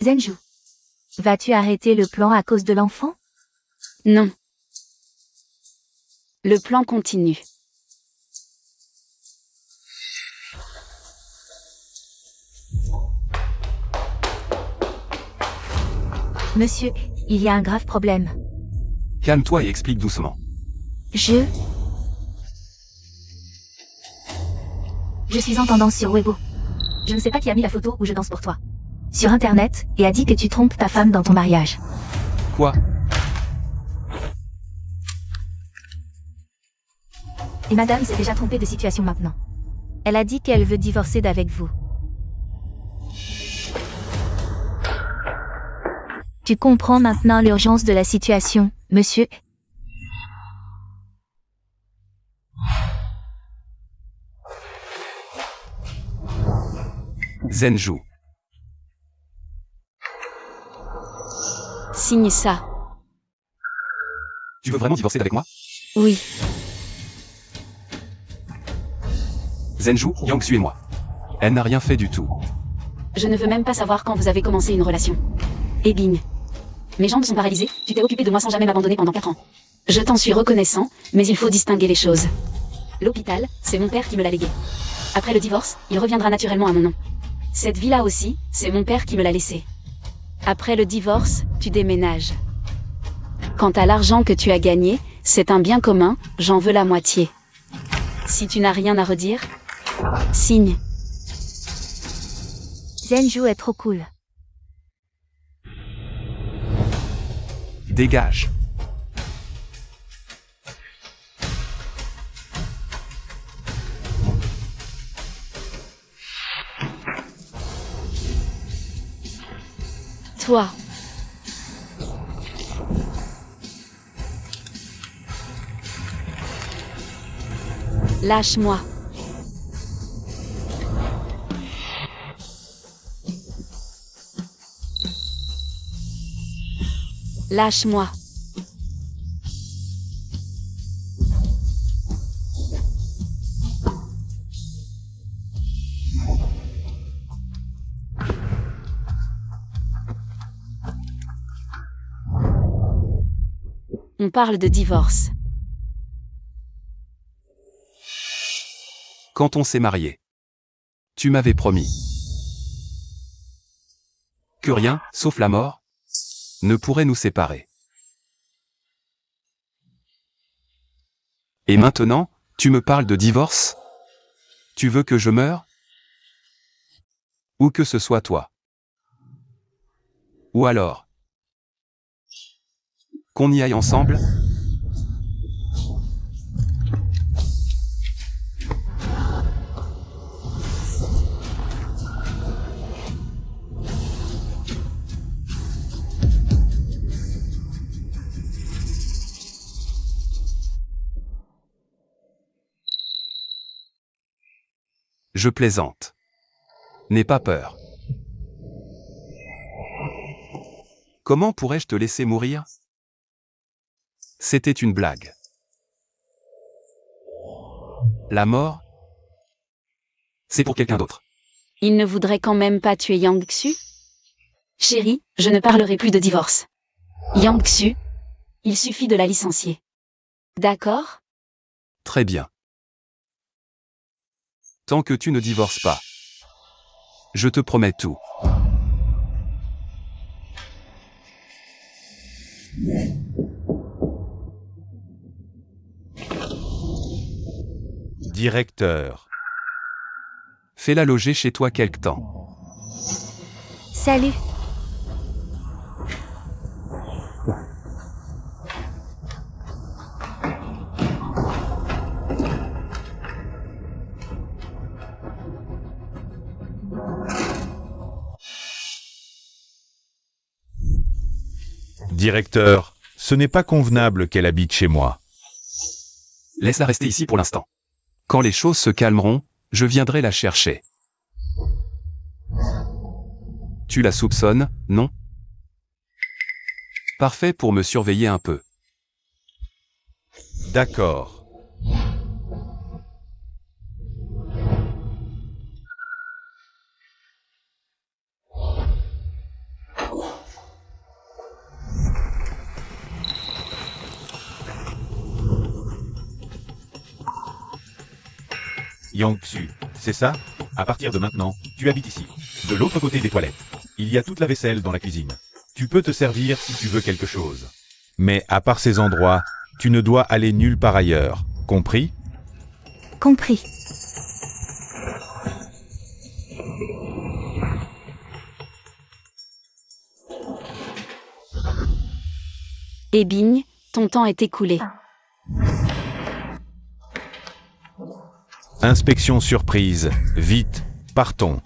Zenju. Vas-tu arrêter le plan à cause de l'enfant? Non. Le plan continue. Monsieur, il y a un grave problème. Calme-toi et explique doucement. Je suis en tendance sur Weibo. Je ne sais pas qui a mis la photo où je danse pour toi. Sur internet, et a dit que tu trompes ta femme dans ton mariage. Quoi? Et madame s'est déjà trompée de situation maintenant. Elle a dit qu'elle veut divorcer d'avec vous. Tu comprends maintenant l'urgence de la situation, monsieur? Zenju. Signe ça. Tu veux vraiment divorcer avec moi? Oui. Zenju, Yang-Su et moi. Elle n'a rien fait du tout. Je ne veux même pas savoir quand vous avez commencé une relation. Et bing. Mes jambes sont paralysées, tu t'es occupé de moi sans jamais m'abandonner pendant 4 ans. Je t'en suis reconnaissant, mais il faut distinguer les choses. L'hôpital, c'est mon père qui me l'a légué. Après le divorce, il reviendra naturellement à mon nom. Cette vie-là aussi, c'est mon père qui me l'a laissée. Après le divorce, tu déménages. Quant à l'argent que tu as gagné, c'est un bien commun, j'en veux la moitié. Si tu n'as rien à redire, signe. Zenju est trop cool. Dégage. Toi. Lâche-moi. Lâche-moi. On parle de divorce. Quand on s'est marié, tu m'avais promis que rien, sauf la mort, ne pourrait nous séparer. Et maintenant, tu me parles de divorce? Tu veux que je meure? Ou que ce soit toi? Ou alors qu'on y aille ensemble? Je plaisante. N'aie pas peur. Comment pourrais-je te laisser mourir? C'était une blague. La mort? C'est pour quelqu'un d'autre. Il ne voudrait quand même pas tuer Yang Xu? Chérie, je ne parlerai plus de divorce. Yang Xu, il suffit de la licencier. D'accord? Très bien. Tant que tu ne divorces pas. Je te promets tout. Directeur. Fais-la loger chez toi quelque temps. Salut. Directeur, ce n'est pas convenable qu'elle habite chez moi. Laisse-la rester ici pour l'instant. Quand les choses se calmeront, je viendrai la chercher. Tu la soupçonnes, non? Parfait pour me surveiller un peu. D'accord. Yang Xu, c'est ça? À partir de maintenant, tu habites ici, de l'autre côté des toilettes. Il y a toute la vaisselle dans la cuisine. Tu peux te servir si tu veux quelque chose. Mais à part ces endroits, tu ne dois aller nulle part ailleurs. Compris? Compris. Et Bigne, ton temps est écoulé. Inspection surprise. Vite, partons.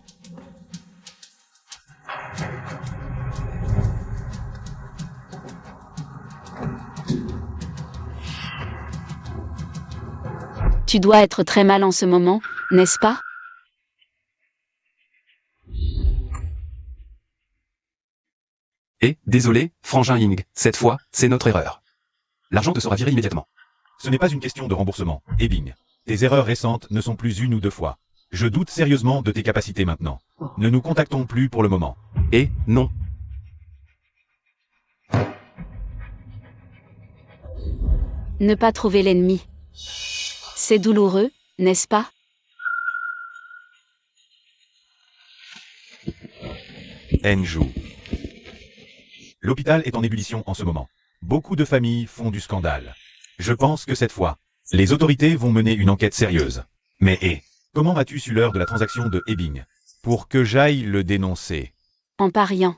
Tu dois être très mal en ce moment, n'est-ce pas? Et, désolé, Frangin Ying, cette fois, c'est notre erreur. L'argent te sera viré immédiatement. Ce n'est pas une question de remboursement, Ebing. Tes erreurs récentes ne sont plus une ou deux fois. Je doute sérieusement de tes capacités maintenant. Ne nous contactons plus pour le moment. Et, non. Ne pas trouver l'ennemi. C'est douloureux, n'est-ce pas? Enjou. L'hôpital est en ébullition en ce moment. Beaucoup de familles font du scandale. Je pense que cette fois, les autorités vont mener une enquête sérieuse. Mais comment as-tu su l'heure de la transaction de Ebing? Pour que j'aille le dénoncer. En pariant.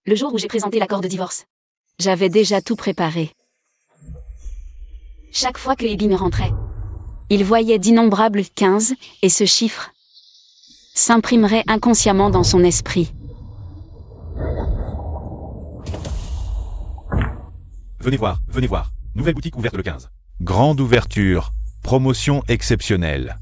Le jour où j'ai présenté l'accord de divorce. J'avais déjà tout préparé. Chaque fois que Ebing rentrait, il voyait d'innombrables 15, et ce chiffre s'imprimerait inconsciemment dans son esprit. Venez voir. Nouvelle boutique ouverte le 15. Grande ouverture. Promotion exceptionnelle.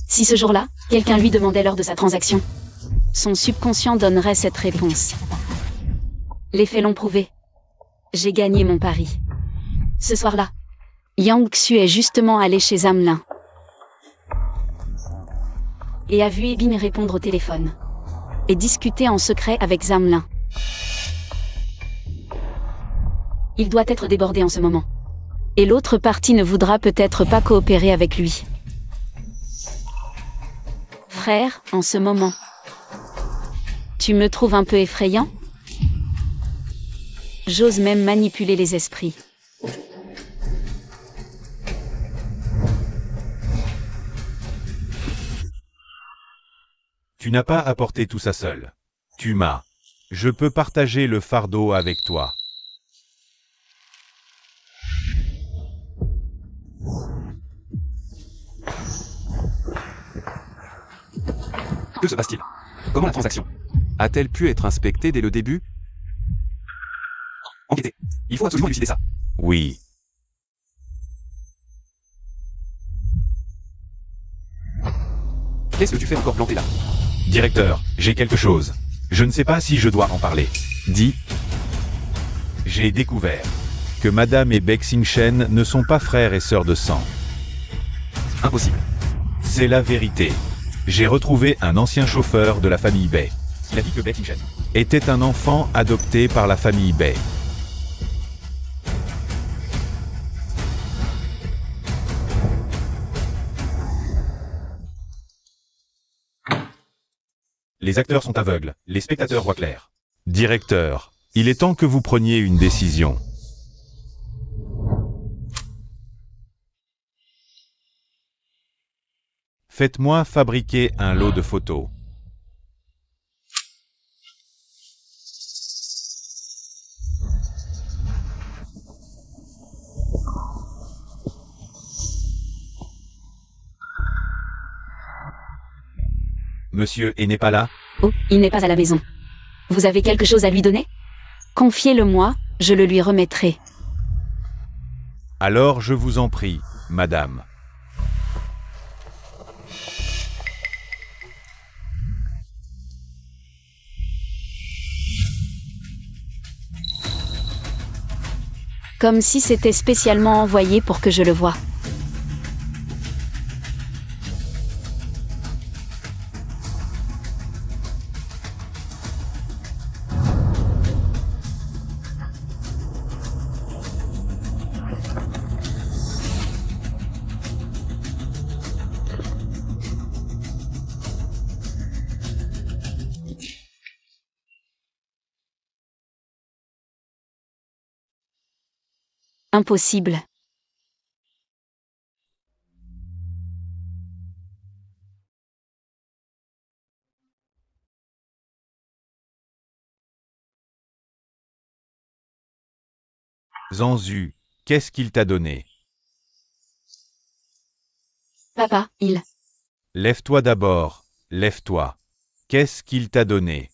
Si ce jour-là, quelqu'un lui demandait l'heure de sa transaction, son subconscient donnerait cette réponse. Les faits l'ont prouvé. J'ai gagné mon pari. Ce soir-là, Yang Xu est justement allé chez Zamelin et a vu Ebing répondre au téléphone et discuter en secret avec Zamelin. Il doit être débordé en ce moment. Et l'autre partie ne voudra peut-être pas coopérer avec lui. Frère, en ce moment, tu me trouves un peu effrayant? J'ose même manipuler les esprits. Tu n'as pas apporté tout ça seul. Tu m'as. Je peux partager le fardeau avec toi. Que se passe-t-il? Comment la transaction a-t-elle pu être inspectée dès le début? Enquêtez. Il faut absolument élucider ça. Oui. Qu'est-ce que tu fais encore planté là? Directeur, j'ai quelque chose. Je ne sais pas si je dois en parler. Dis. J'ai découvert que Madame et Bexing Shen ne sont pas frères et sœurs de sang. Impossible. C'est la vérité. J'ai retrouvé un ancien chauffeur de la famille Bay. Il a dit que Bexing Shen Était un enfant adopté par la famille Bay. Les acteurs sont aveugles, les spectateurs voient clair. Directeur, il est temps que vous preniez une décision. Faites-moi fabriquer un lot de photos. Monsieur n'est pas là? Oh, il n'est pas à la maison. Vous avez quelque chose à lui donner? Confiez-le-moi, je le lui remettrai. Alors je vous en prie, madame. Comme si c'était spécialement envoyé pour que je le voie. Impossible. Zanzu, qu'est-ce qu'il t'a donné? Papa, il... Lève-toi d'abord, lève-toi. Qu'est-ce qu'il t'a donné?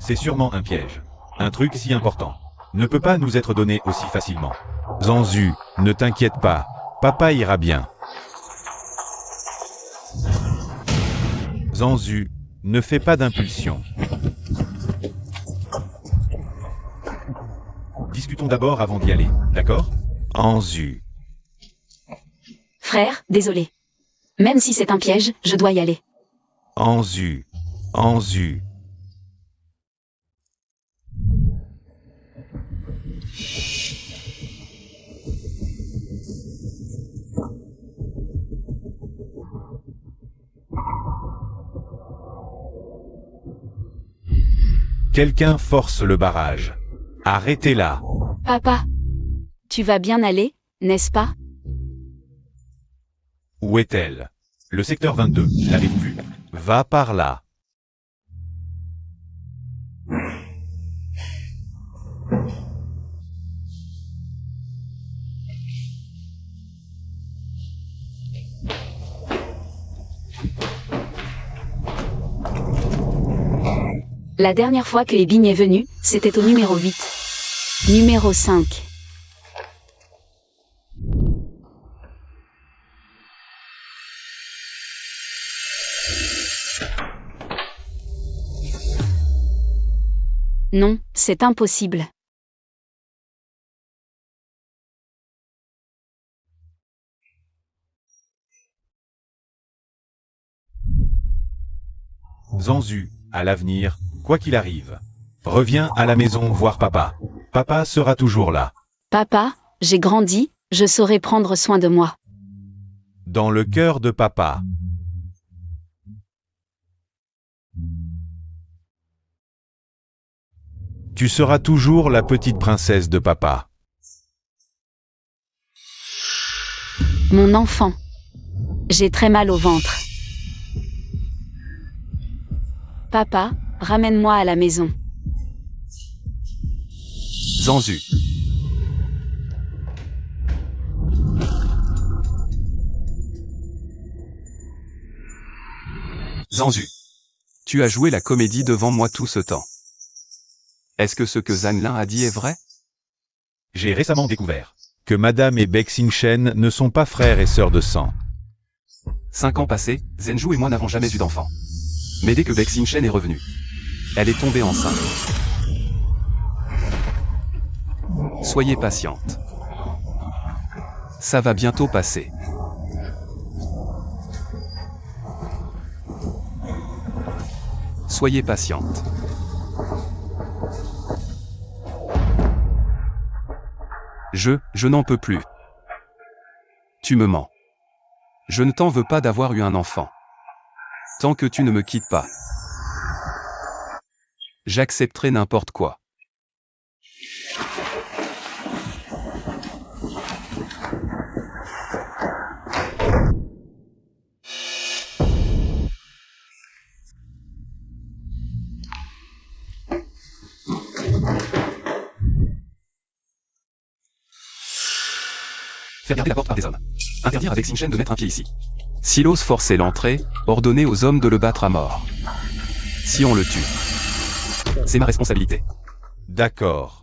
C'est sûrement un piège. Un truc si important ne peut pas nous être donné aussi facilement. Zanzu, ne t'inquiète pas, papa ira bien. Zanzu, ne fais pas d'impulsion. Discutons d'abord avant d'y aller, d'accord? Anzu. Frère, désolé. Même si c'est un piège, je dois y aller. Anzu. Anzu. Quelqu'un force le barrage. Arrêtez-la. Papa, tu vas bien aller, n'est-ce pas? Où est-elle? Le secteur 22, l'avez-vous vu? Va par là. La dernière fois que Ebing est venu, c'était au numéro 8. Numéro 5. Non, c'est impossible. Zanzu, à l'avenir, quoi qu'il arrive, reviens à la maison voir papa. Papa sera toujours là. Papa, j'ai grandi, je saurai prendre soin de moi. Dans le cœur de papa. Tu seras toujours la petite princesse de papa. Mon enfant. J'ai très mal au ventre. Papa, ramène-moi à la maison. Zanzu. Zanzu. Tu as joué la comédie devant moi tout ce temps. Est-ce que ce que Zanlin a dit est vrai? J'ai récemment découvert que Madame et Baek Xingchen ne sont pas frères et sœurs de sang. 5 ans passés, Zhenju et moi n'avons jamais eu d'enfant. Mais dès que Baek Xingchen est revenue, elle est tombée enceinte. Soyez patiente. Ça va bientôt passer. Soyez patiente. Je n'en peux plus. Tu me mens. Je ne t'en veux pas d'avoir eu un enfant. Tant que tu ne me quittes pas. J'accepterai n'importe quoi. Faire garder la porte par des hommes. Interdire à Baek Xingchen de mettre un pied ici. Silos forcer l'entrée, ordonner aux hommes de le battre à mort. Si on le tue, c'est ma responsabilité. D'accord.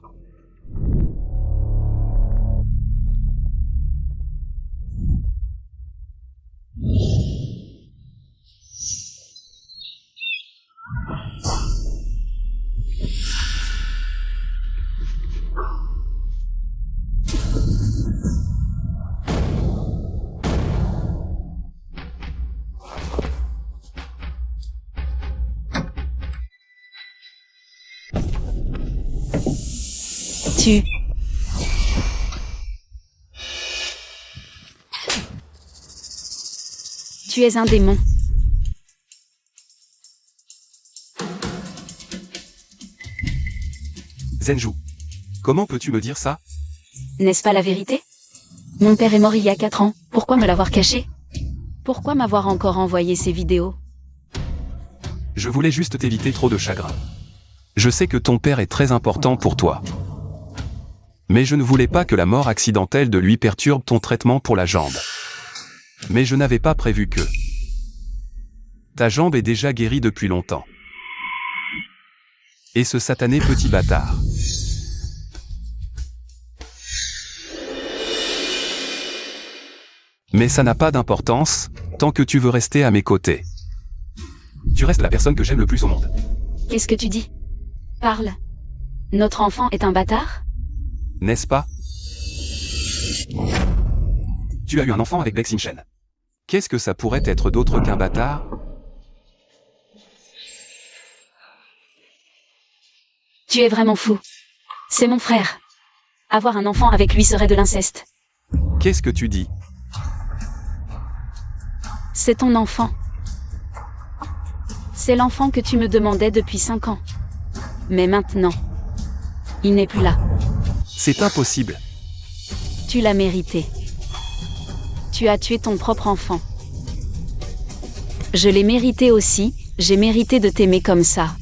Tu es un démon. Zhenju. Comment peux-tu me dire ça? N'est-ce pas la vérité? Mon père est mort il y a 4 ans, pourquoi me l'avoir caché? Pourquoi m'avoir encore envoyé ces vidéos? Je voulais juste t'éviter trop de chagrin. Je sais que ton père est très important pour toi. Mais je ne voulais pas que la mort accidentelle de lui perturbe ton traitement pour la jambe. Mais je n'avais pas prévu que... Ta jambe est déjà guérie depuis longtemps. Et ce satané petit bâtard. Mais ça n'a pas d'importance, tant que tu veux rester à mes côtés. Tu restes la personne que j'aime le plus au monde. Qu'est-ce que tu dis? Parle. Notre enfant est un bâtard? N'est-ce pas? Tu as eu un enfant avec Baek Xingchen. Qu'est-ce que ça pourrait être d'autre qu'un bâtard? Tu es vraiment fou. C'est mon frère. Avoir un enfant avec lui serait de l'inceste. Qu'est-ce que tu dis? C'est ton enfant. C'est l'enfant que tu me demandais depuis 5 ans. Mais maintenant, il n'est plus là. C'est impossible. Tu l'as mérité. Tu as tué ton propre enfant. Je l'ai mérité aussi, j'ai mérité de t'aimer comme ça.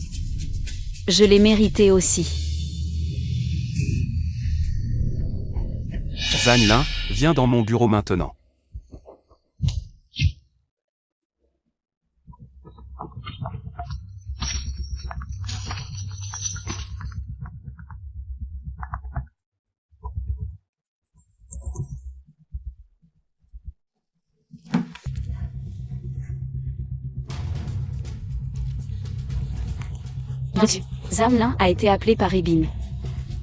Je l'ai mérité aussi. Zanlin, viens dans mon bureau maintenant. Reçu. Zanlin a été appelé par Ebin.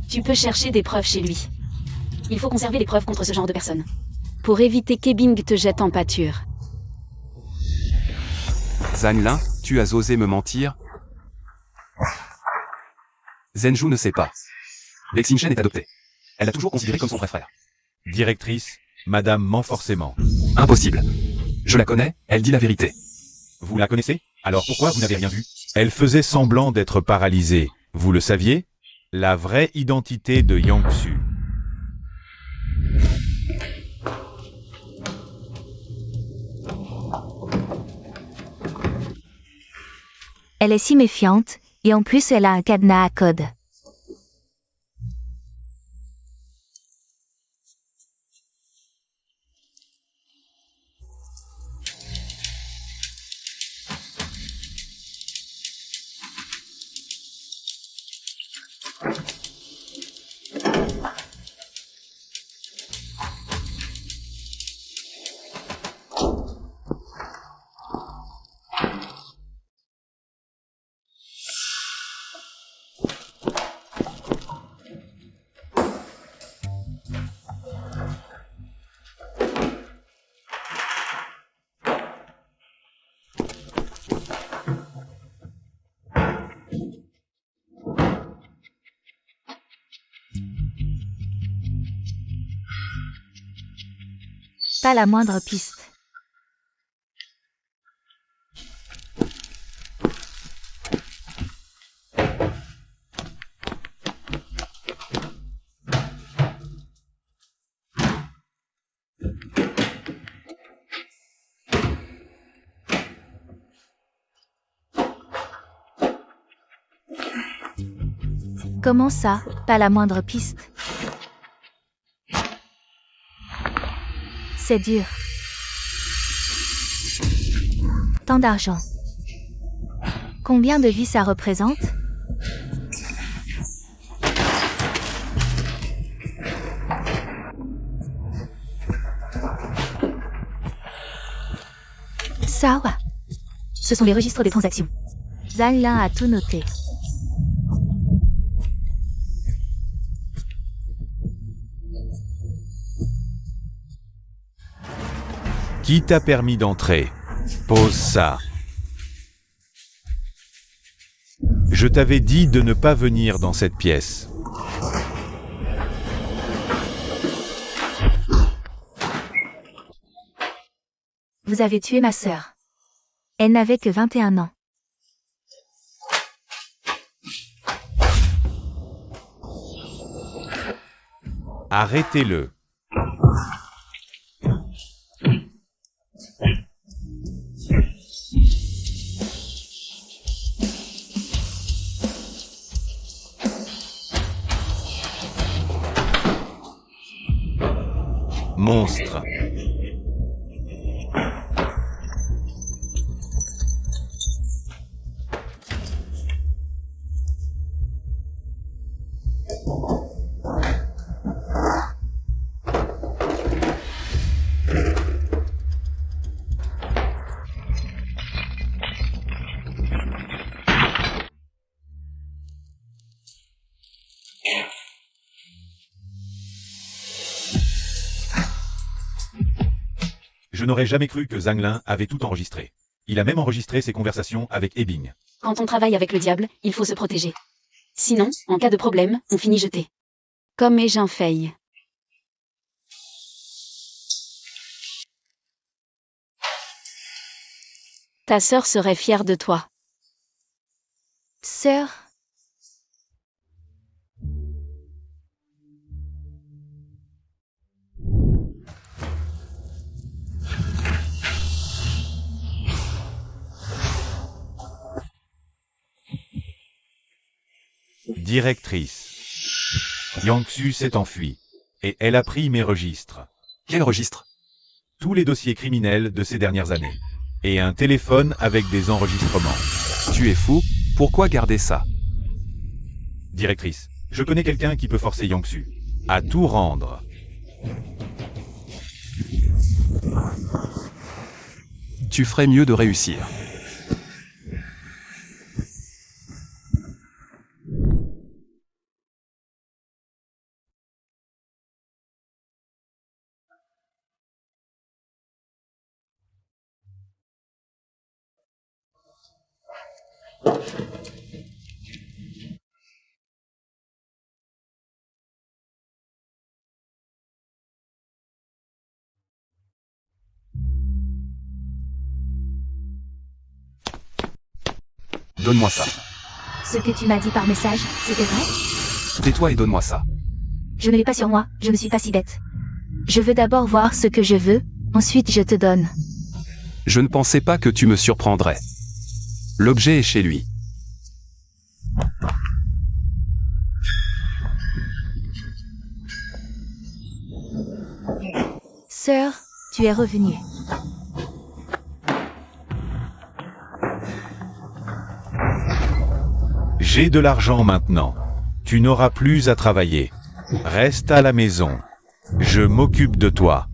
Tu peux chercher des preuves chez lui. Il faut conserver les preuves contre ce genre de personnes. Pour éviter qu'Ebing te jette en pâture. Zanlin, tu as osé me mentir? Zhenju ne sait pas. Baek Xingchen est adoptée. Elle l'a toujours considéré comme son vrai frère. Directrice, Madame ment forcément. Impossible. Je la connais, elle dit la vérité. Vous la connaissez? Alors pourquoi vous n'avez rien vu? Elle faisait semblant d'être paralysée. Vous le saviez? La vraie identité de Yang Xu. Elle est si méfiante, et en plus elle a un cadenas à code. Pas la moindre piste. Comment ça, pas la moindre piste? C'est dur. Tant d'argent. Combien de vies ça représente? Ça, ouais. Ce sont les registres des transactions. Zhang Lin a tout noté. Qui t'a permis d'entrer? Pose ça. Je t'avais dit de ne pas venir dans cette pièce. Vous avez tué ma sœur. Elle n'avait que 21 ans. Arrêtez-le. Monstre. Je n'aurais jamais cru que Zhang Lin avait tout enregistré. Il a même enregistré ses conversations avec Ebing. Quand on travaille avec le diable, il faut se protéger. Sinon, en cas de problème, on finit jeté. Comme He Jinfei. Ta sœur serait fière de toi. Sœur? Directrice. Yang Xu s'est enfuie. Et elle a pris mes registres. Quel registre? Tous les dossiers criminels de ces dernières années. Et un téléphone avec des enregistrements. Tu es fou? Pourquoi garder ça? Directrice, je connais quelqu'un qui peut forcer Yang Xu à tout rendre. Tu ferais mieux de réussir. Donne-moi ça. Ce que tu m'as dit par message, c'était vrai? Tais-toi et donne-moi ça. Je ne l'ai pas sur moi, je ne suis pas si bête. Je veux d'abord voir ce que je veux, ensuite je te donne. Je ne pensais pas que tu me surprendrais. L'objet est chez lui. Sœur, tu es revenue. J'ai de l'argent maintenant. Tu n'auras plus à travailler. Reste à la maison. Je m'occupe de toi.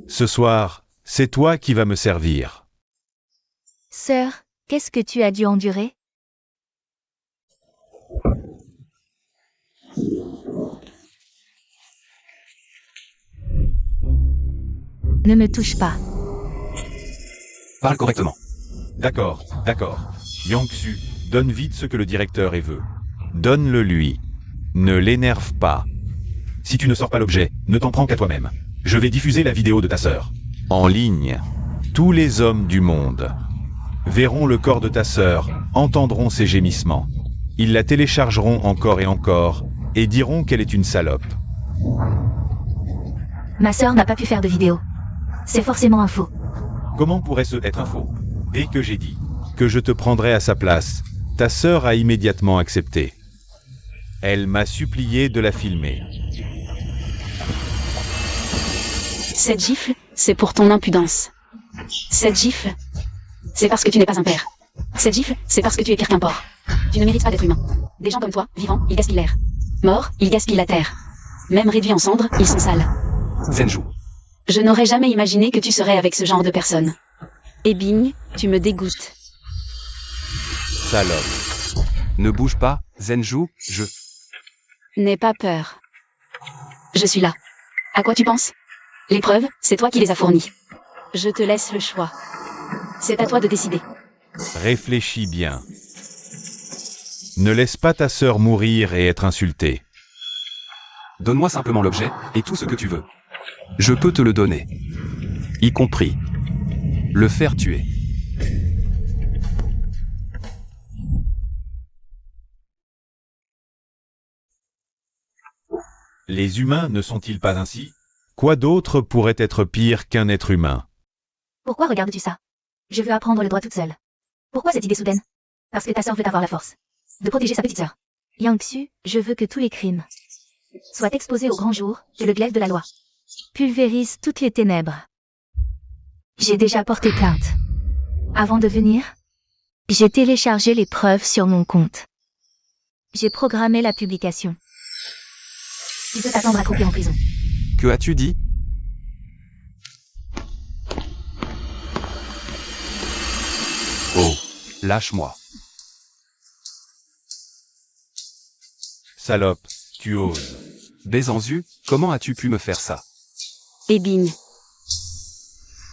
Ce soir, c'est toi qui vas me servir. Sœur, qu'est-ce que tu as dû endurer? Ne me touche pas. Parle correctement. D'accord, d'accord. Yang Xu, donne vite ce que le directeur veut. Donne-le lui. Ne l'énerve pas. Si tu ne sors pas l'objet, ne t'en prends qu'à toi-même. Je vais diffuser la vidéo de ta sœur. En ligne. Tous les hommes du monde verront le corps de ta sœur, entendront ses gémissements. Ils la téléchargeront encore et diront qu'elle est une salope. Ma sœur n'a pas pu faire de vidéo. C'est forcément un faux. Comment pourrait-ce être un faux? Dès que j'ai dit que je te prendrais à sa place, ta sœur a immédiatement accepté. Elle m'a supplié de la filmer. Cette gifle, c'est pour ton impudence. Cette gifle, c'est parce que tu n'es pas un père. Cette gifle, c'est parce que tu es pire qu'un porc. Tu ne mérites pas d'être humain. Des gens comme toi, vivants, ils gaspillent l'air. Morts, ils gaspillent la terre. Même réduits en cendres, ils sont sales. Zenju. Je n'aurais jamais imaginé que tu serais avec ce genre de personne. Et bing, tu me dégoûtes. Salope. Ne bouge pas, Zenju, je... N'aie pas peur. Je suis là. À quoi tu penses? Les preuves, c'est toi qui les as fournies. Je te laisse le choix. C'est à toi de décider. Réfléchis bien. Ne laisse pas ta sœur mourir et être insultée. Donne-moi simplement l'objet, et tout ce que tu veux. Je peux te le donner. Y compris le faire tuer. Les humains ne sont-ils pas ainsi? Quoi d'autre pourrait être pire qu'un être humain? Pourquoi regardes-tu ça? Je veux apprendre le droit toute seule. Pourquoi cette idée soudaine? Parce que ta sœur veut avoir la force de protéger sa petite sœur. Yang-Xu, je veux que tous les crimes soient exposés au grand jour, et le glaive de la loi pulvérise toutes les ténèbres. J'ai déjà porté plainte. Avant de venir, j'ai téléchargé les preuves sur mon compte. J'ai programmé la publication. Tu peux t'attendre à croupir en prison. Que as-tu dit? Oh, lâche-moi. Salope, tu oses. Bézanzu, comment as-tu pu me faire ça? Et bing.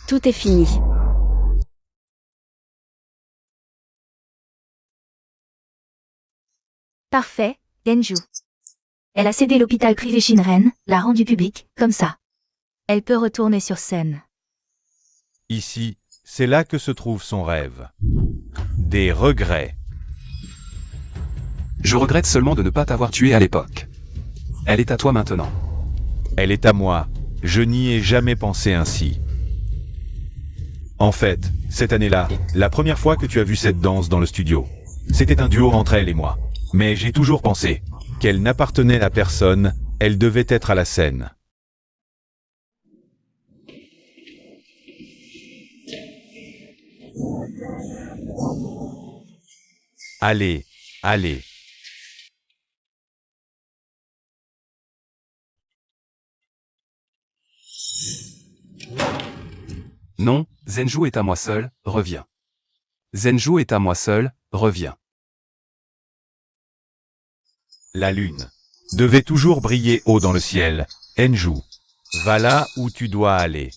Tout est fini. Parfait, Genju. Elle a cédé l'hôpital privé Shinren, l'a rendu public, comme ça. Elle peut retourner sur scène. Ici, c'est là que se trouve son rêve. Des regrets. Je regrette seulement de ne pas t'avoir tué à l'époque. Elle est à toi maintenant. Elle est à moi. Je n'y ai jamais pensé ainsi. En fait, cette année-là, la première fois que tu as vu cette danse dans le studio, c'était un duo entre elle et moi. Mais j'ai toujours pensé qu'elle n'appartenait à personne, elle devait être à la scène. Allez, allez. Non, Zenju est à moi seul, reviens. Zenju est à moi seul, reviens. La lune devait toujours briller haut dans le ciel. Enju, va là où tu dois aller.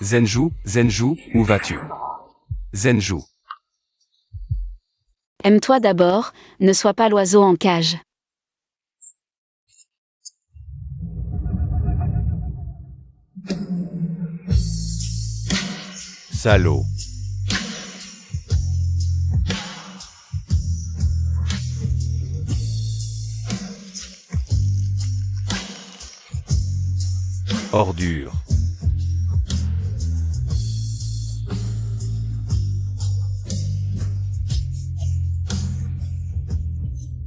Zenju, Zenju, où vas-tu? Zenju. Aime-toi d'abord, ne sois pas l'oiseau en cage. Salaud. Ordure.